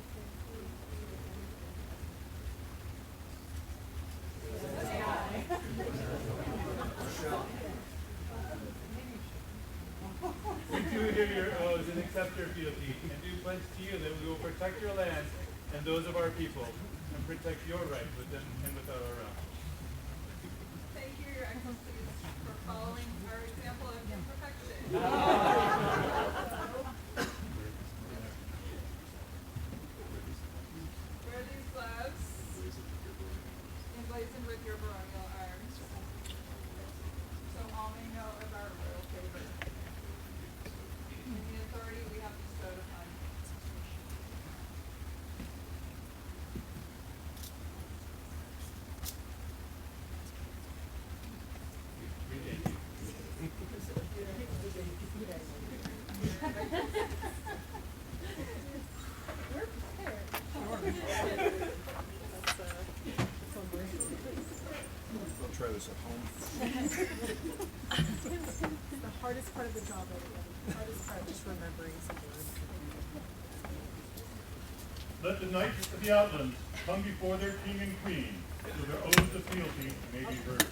We do hear your oaths and accept your fealty, and do pledge to you that we will protect your lands and those of our people, and protect your rights within and without our own. Thank you, Your Excellencies, for following our example of imperfection. Wear these gloves, emblazoned with your baronial arms, so all may know of our royal favor and the authority we have bestowed upon you. We thank you. I'll try this at home. The hardest part of the job, everybody. The hardest part, just remembering some words. Let the knights of the Outlands come before their king and queen, so their oaths of fealty may be heard.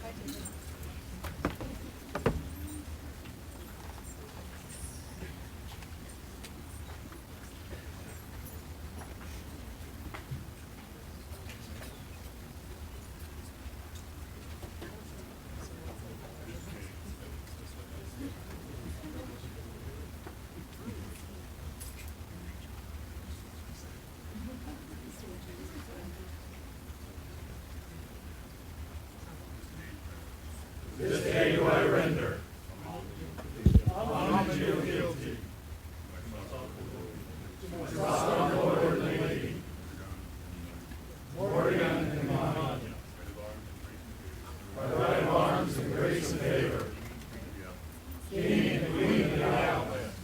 This day do I render homage to fealty to our Lord and Lady, Morgan and Mani, by right of arms and grace and favor, King and Queen of the Outlands,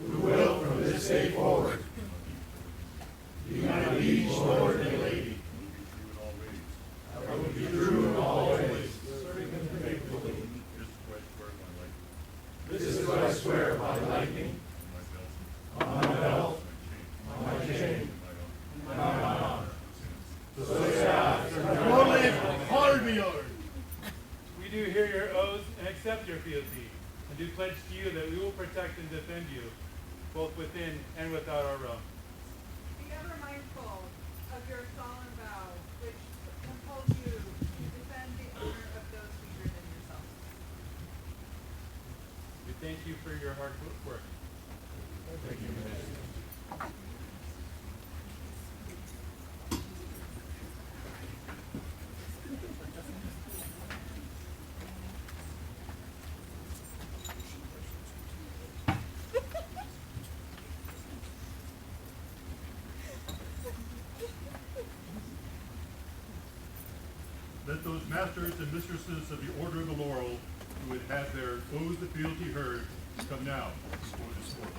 who will from this day forward be my liege Lord and Lady. I will be true in all ways, serving them faithfully. This is what I swear by lightning, on my belt, on my chain, and on my honor. So say I. We do hear your oaths and accept your fealty, and do pledge to you that we will protect and defend you, both within and without our realm. Be ever mindful of your solemn vow, which compels you to defend the honor of those weaker than yourself. We thank you for your hard work. Thank you, Majesty. Let those masters and mistresses of the Order of the Laurel who would have their oaths of fealty heard come now before this court.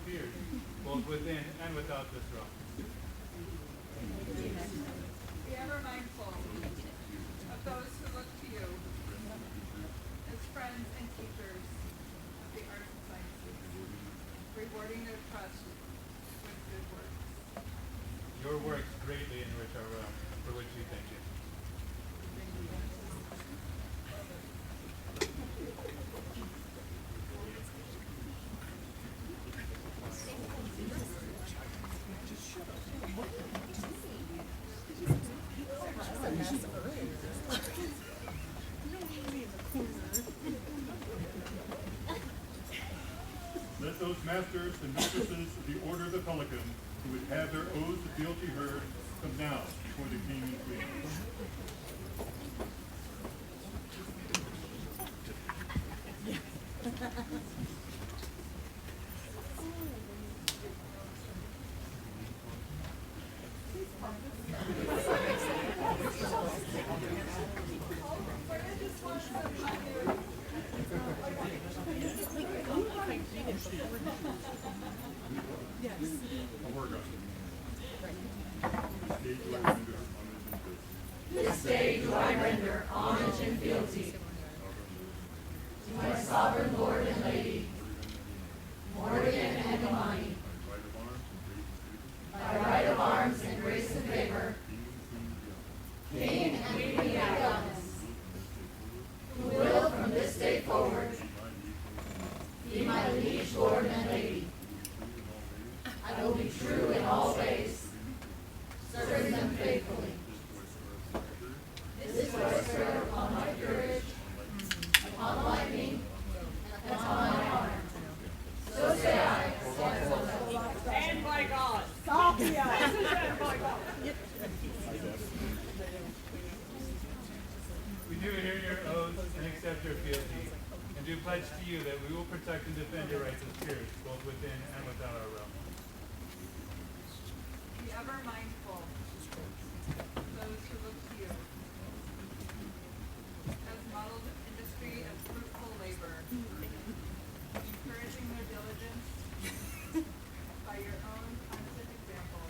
peers, both within and without this realm. Be ever mindful of those who look to you as friends and teachers of the arts and sciences, rewarding their trust with good works. Your works greatly enrich our realm, for which we thank you. Let those masters and mistresses of the Order of the Pelican who would have their oaths of fealty heard come now before the King and Queen. This day do I render homage and fealty to my sovereign Lord and Lady, Morgan and Imani, by right of arms and grace and favor, King and Queen of the Outlands, who will from this day forward be my liege Lord and Lady. I will be true in all ways, serving them faithfully. This do I swear upon my courage, upon my lightning, and upon my honor. So say I. And by God. And by God. We do hear your oaths and accept your fealty, and do pledge to you that we will protect and defend your rights as peers, both within and without our realm. Be ever mindful of those who look to you as modeled industry and fruitful labor, encouraging their diligence by your own constant example.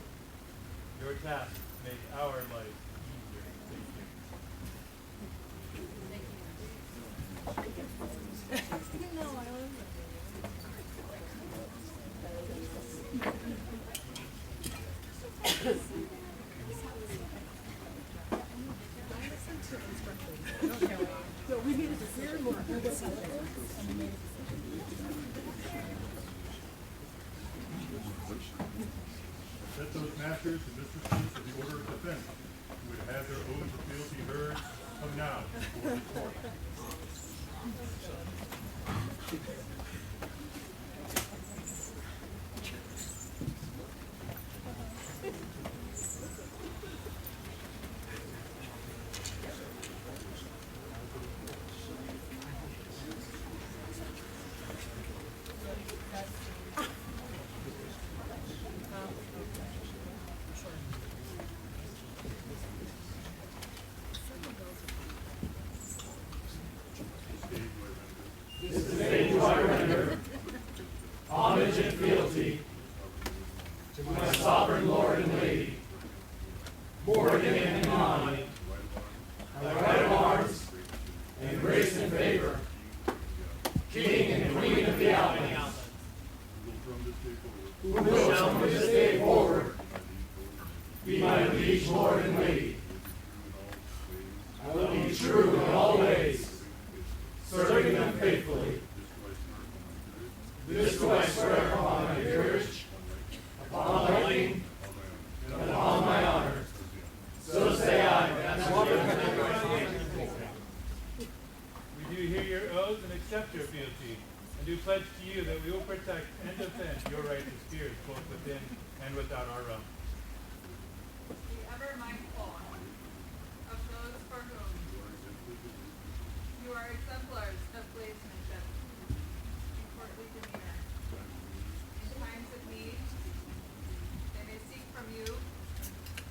Your tasks make our life easier. Thank you. Let those masters and mistresses of the Order of Defense who would have their oaths of fealty heard come now before this court. This day do I render homage and fealty to my sovereign Lord and Lady, Morgan and Imani, by right of arms and grace and favor, King and Queen of the Outlands, who will from this day forward be my liege Lord and Lady. I will be true in all ways, serving them faithfully. This do I swear upon my courage, upon my lightning, and upon my honor. So say I. We do hear your oaths and accept your fealty, and do pledge to you that we will protect and defend your rights as peers, both within and without our realm. Be ever mindful of those for whom you are exemplars of bladesmanship and courtly demeanor. In times of need, they may seek from you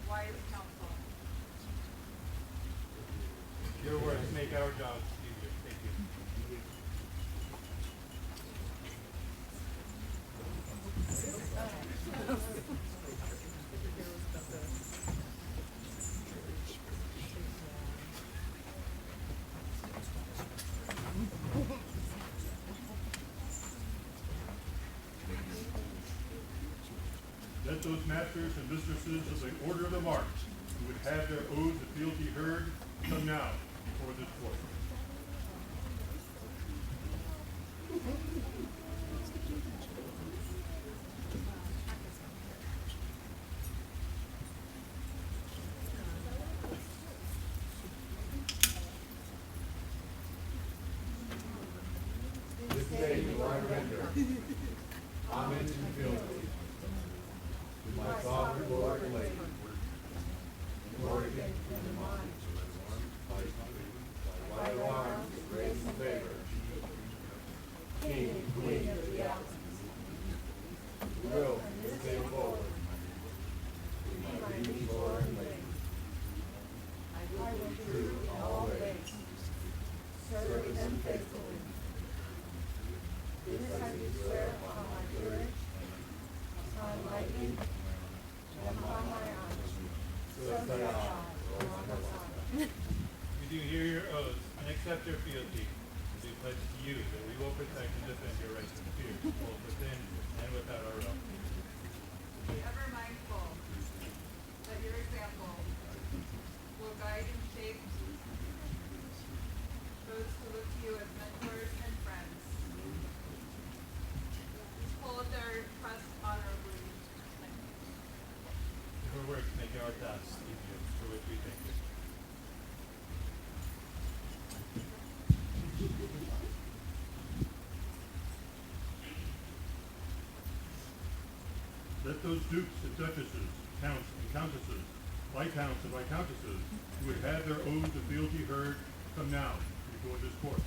wise counsel. Your words make our jobs easier. Thank you. Let those masters and mistresses of the Order of the March who would have their oaths of fealty heard come now before this court. This day do I render homage and fealty to my sovereign Lord and Lady, Morgan and the mind, by white arms of grace and favor, King and Queen of the Outlands, who will from this day forward be my liege Lord and Lady. I will be true in all ways, serve them faithfully. This I do swear upon my courage, upon my ink, and upon my honor. So say I, on my honor. You do hear your oaths and accept your fealty. We do pledge to you that we will protect and defend your rights and fears, both within and without our realm. Be ever mindful that your example will guide and shape those who look to you as mentors and friends. Hold their trust honorably. Your works make our tasks easier, for which we thank you. Let those dukes and duchesses, counts and countesses, viscounts and viscountesses, who would have their oaths of fealty heard, come now before this court.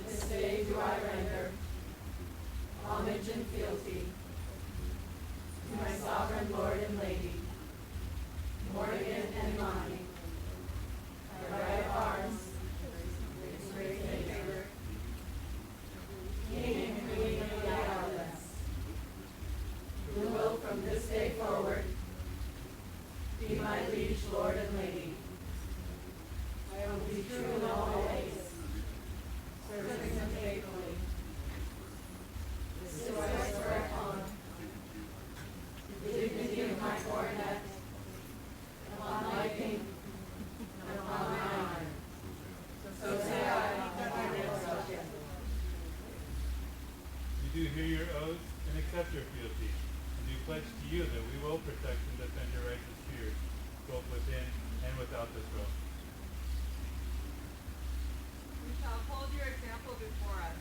This day do I render homage and fealty to my sovereign Lord and Lady, Morgan and Monty, by right arms, its great favor, King and Queen of the Outlands, who will from this day forward be my liege Lord and Lady. I will be true in all ways, serving them faithfully. This is what I swear upon the dignity of my coronet, upon my king, and upon my honor. So say I, my dear subject. You do hear your oaths and accept your fealty, and do pledge to you that we will protect and defend your rights and spheres, both within and without this realm. We shall hold your example before us.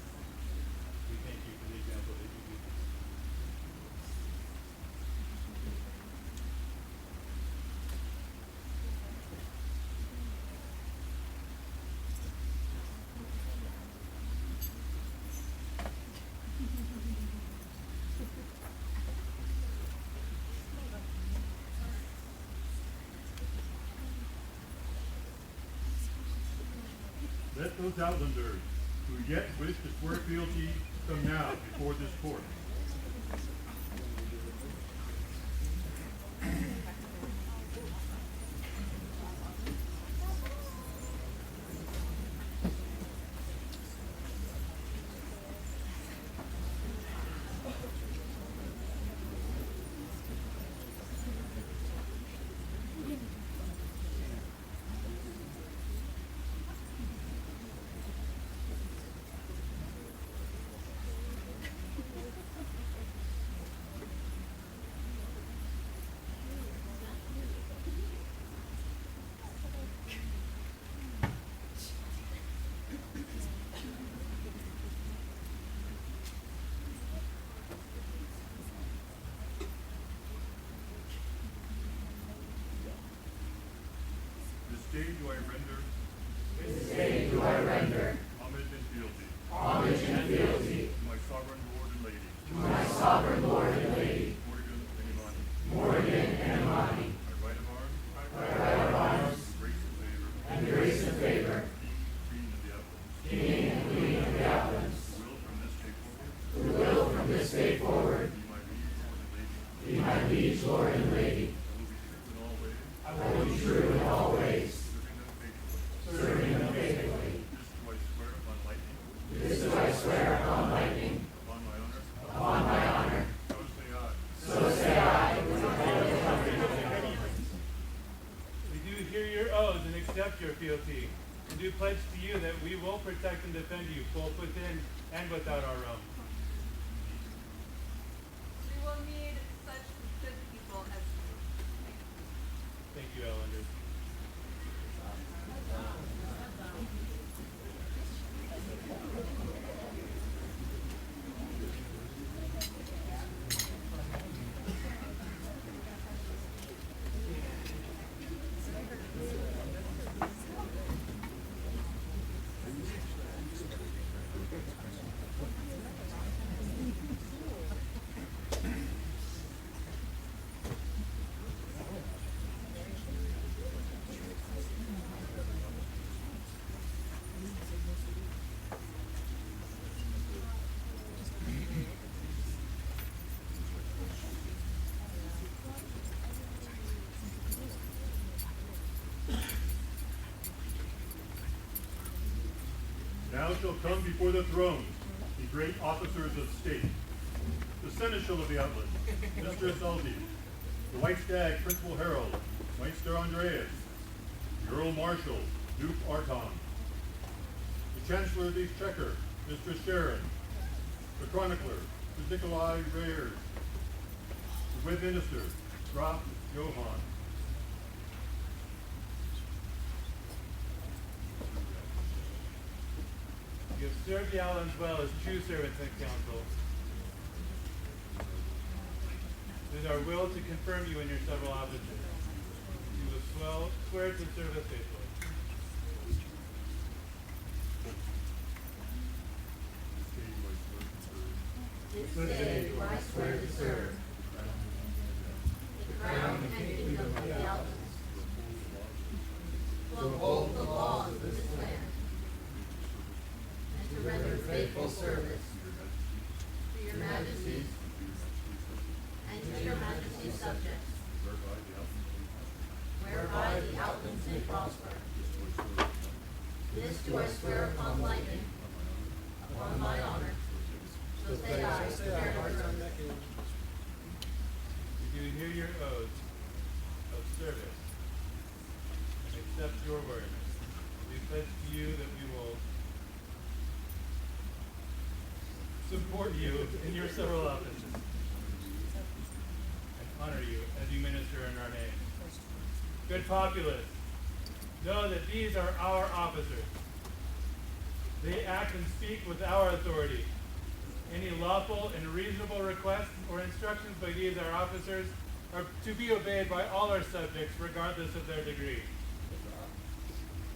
We thank you for the example that you do. Let those Outlanders who yet wish to swear fealty come now before this court. This day do I render This day do I render homage and fealty homage and fealty to my your fealty, and do pledge to you that we will protect and defend you both within and without our realm. We will need such good people as you. Thank you, Outlanders. Now shall come before the throne the great officers of state, the seneschal of the Outlands, Mistress Aldi, the White Stag Principal Herald, Meister Andreas, the Earl Marshal, Duke Arton, the Chancellor of the Exchequer, Mistress Sharon, the Chronicler, the Nikolai Reyers, the Wed Minister, Graf Johann. You have served the Outlands well as true servants and counsel. It is our will to confirm you in your several offices. You will swear to serve us faithfully. This day do I swear to serve the crown and kingdom of the Outlands, to uphold the laws of this land, and to render faithful service to your majesties and to your majesty's subjects, whereby the Outlands may prosper. This do I swear upon lightning, upon my honor. So say I, Do you hear your oaths of service and accept your word? We pledge to you that we will support you in your several offices and honor you as you minister in our name. Good populace, know that these are our officers. They act and speak with our authority. Any lawful and reasonable requests or instructions by these our officers are to be obeyed by all our subjects, regardless of their degree.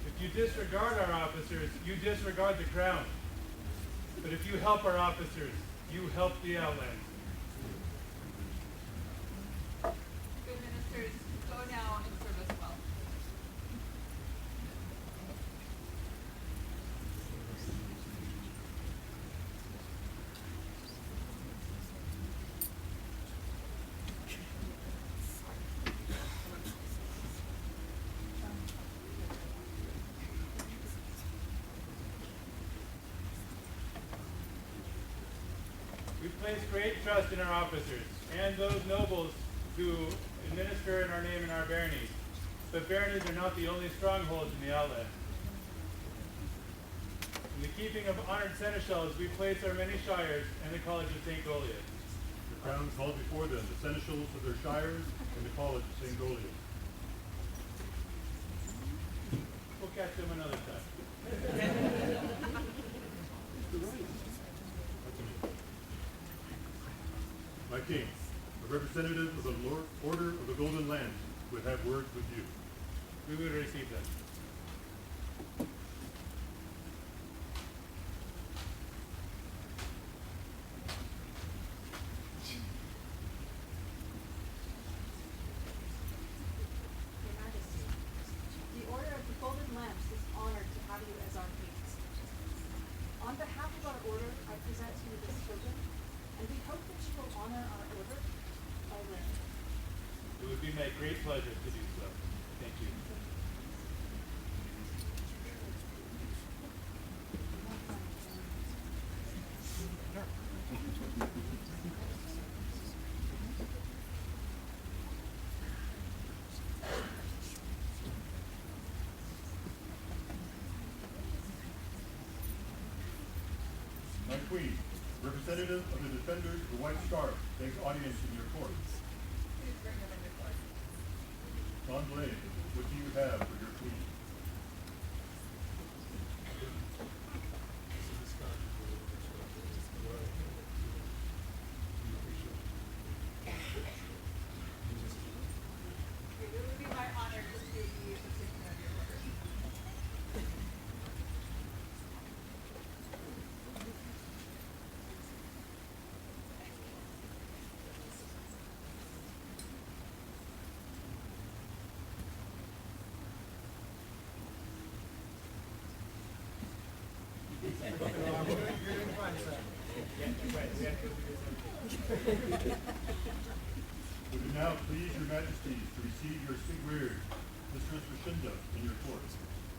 If you disregard our officers, you disregard the crown. But if you help our officers, you help the Outlands. Good ministers, go now and serve us well. We place great trust in our officers and those nobles who administer in our name and our baronies. But baronies are not the only strongholds in the Outlands. In the keeping of honored seneschals, we place our many shires and the College of St. Goliath. The crowns hold before them the seneschals of their shires and the College of St. Goliath. We'll catch them another time. My king, a representative of the Order of the Golden Land, would have words with you. We would receive them. Your Majesty, the Order of the Golden Lamps is honored to have you as our kings. On behalf of our order, I present to you this token, and we hope that you will honor our order by wearing it. It would be my great pleasure to do so. Thank you. Queen, representative of the defenders of the White Scarf, begs audience in your court. Please bring them into court. Don Blaine, what do you have for your queen? It would be my honor to see the petition of your order. Would you now please your majesties to receive your Sigrid, Mistress Rashinda, in your court?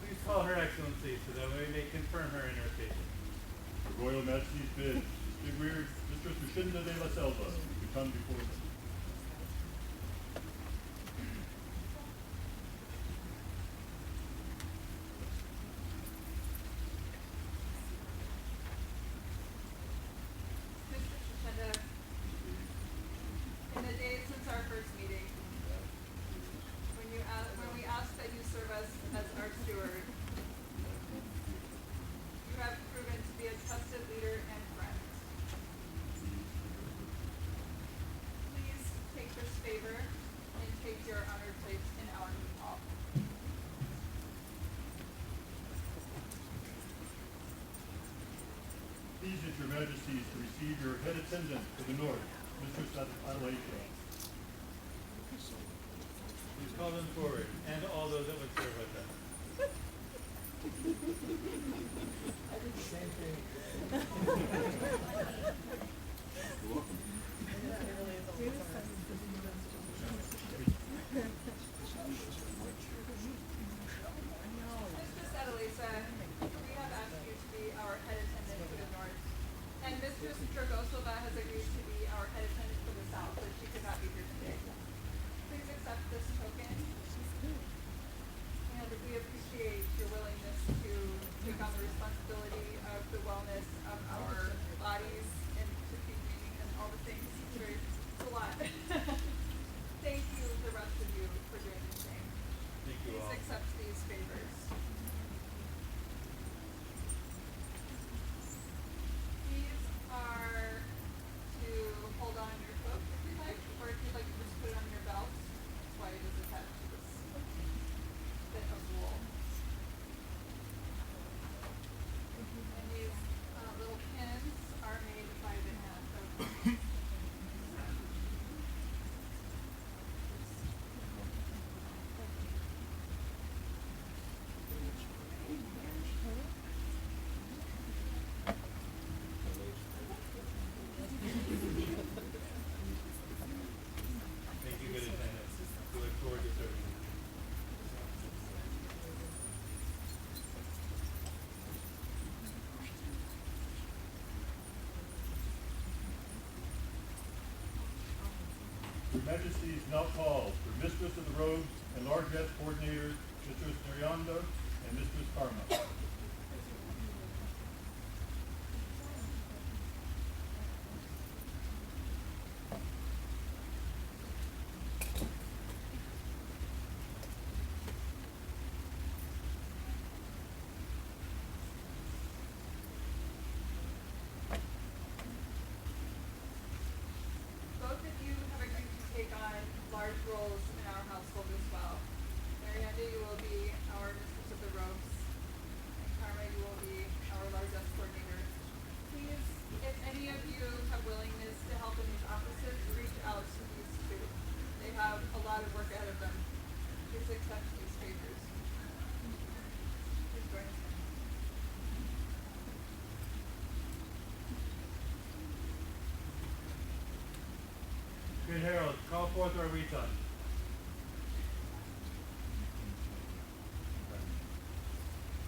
Please call her excellency so that we may confirm her invitation. The royal majesties bid Sigrid, Mistress Rashinda de la Selva, to come before them. Mr. Shishenda, in the days since our first meeting, when we asked that you serve us as our steward, you have proven to be a trusted leader and friend. Please take this favor and take your honored place in our new hall. Please, at your majesties, to receive your head attendant to the north, Mistress Adelaide. Please call them forward, and all those that would serve with them. Mistress Adelisa, we have asked you to be our head attendant for the north, and Mistress Dragosova has agreed to be our head attendant for the south, but she could not be here today. Please accept this token, and we appreciate your willingness to take on the responsibility of the wellness of our bodies and to keep meaning and all the things. It's a lot. Thank you, the rest of you, for doing the same. Thank you all. Please accept these favors. These are to hold on your coat if you'd like, or if you'd like to just put it on your belt. That's why it is attached to this bit of wool. And these little pins are made by the hand of Thank you, good attendants. We look forward to serving you. Your majesties now call for Mistress of the Robes and Largesse Coordinator, Mistress Nerianda and Mistress Karma. both of you have agreed to take on large roles in our household as well. Marianda, you will be our Mistress of the Robes, and Karma, you will be our largesse coordinator. Please, if any of you have willingness to help in these offices, reach out to these two. They have a lot of work ahead of them. Please accept these favors. Please join us. Good herald, call forth our reton.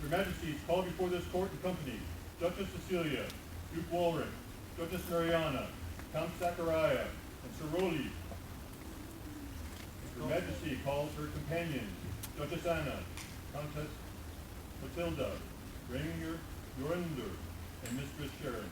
Your majesties call before this court and company Duchess Cecilia, Duke Walrick, Duchess Mariana, Count Zachariah, and Sir Rowley. Your majesty calls her companions, Duchess Anna, Countess Matilda, Rainier, Norinder, and Mistress Sharon.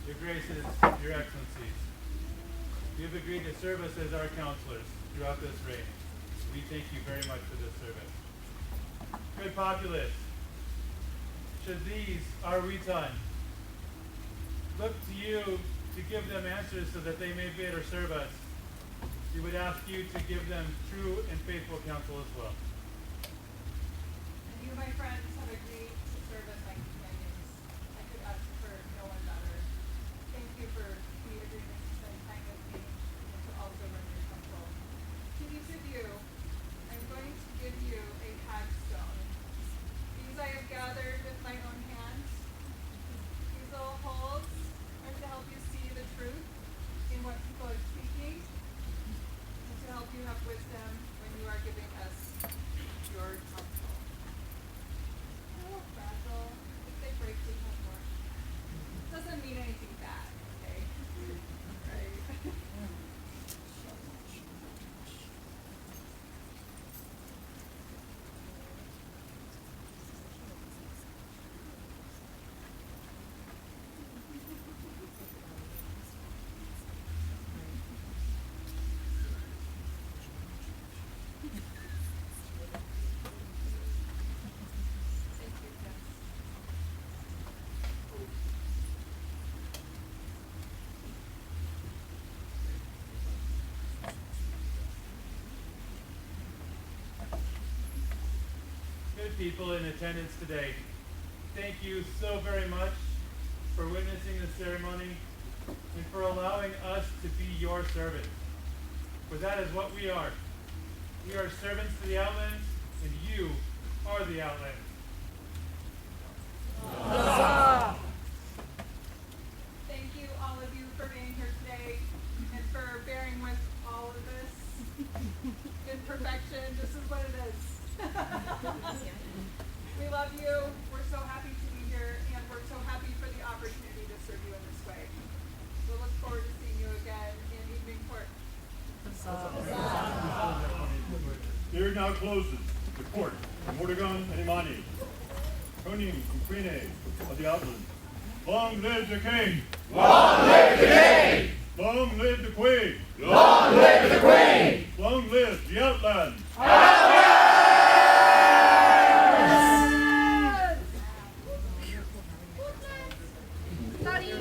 Your Graces, Your Excellencies, you have agreed to serve us as our counselors throughout this reign. We thank you very much for this service. Good populace, should these, our Witan, look to you to give them answers so that they may better serve us, we would ask you to give them true and faithful counsel as well. And you, my friends, have agreed to serve as my companions. I could ask for no one better. Thank you for the agreement to spend time with me and to also run your temple. To each of you, I'm going to give you a hagstone. These I have gathered with my own hands. These little holes are to help you see the truth in what people are speaking, and to help you have wisdom when you are giving us your counsel. They're a little fragile. If they break, we have more. Doesn't mean anything bad, okay? Right? Thank you, Jess. Good people in attendance today, thank you so very much for witnessing the ceremony and for allowing us to be your servants. For that is what we are. We are servants to the Outlands, and you are the Outlands. Thank you, all of you, for being here today and for bearing with all of this. Imperfection, this is what it is. We love you. We're so happy to be here, and we're so happy for the opportunity to serve you in this way. We'll look forward to seeing you again in evening court. Here now closes the court of Mordegon and Imani. Koning and Queen of the Outlands. Long live the king! Long live the king! Long live the queen! Long live the queen! Long live the Outlands! Daddy.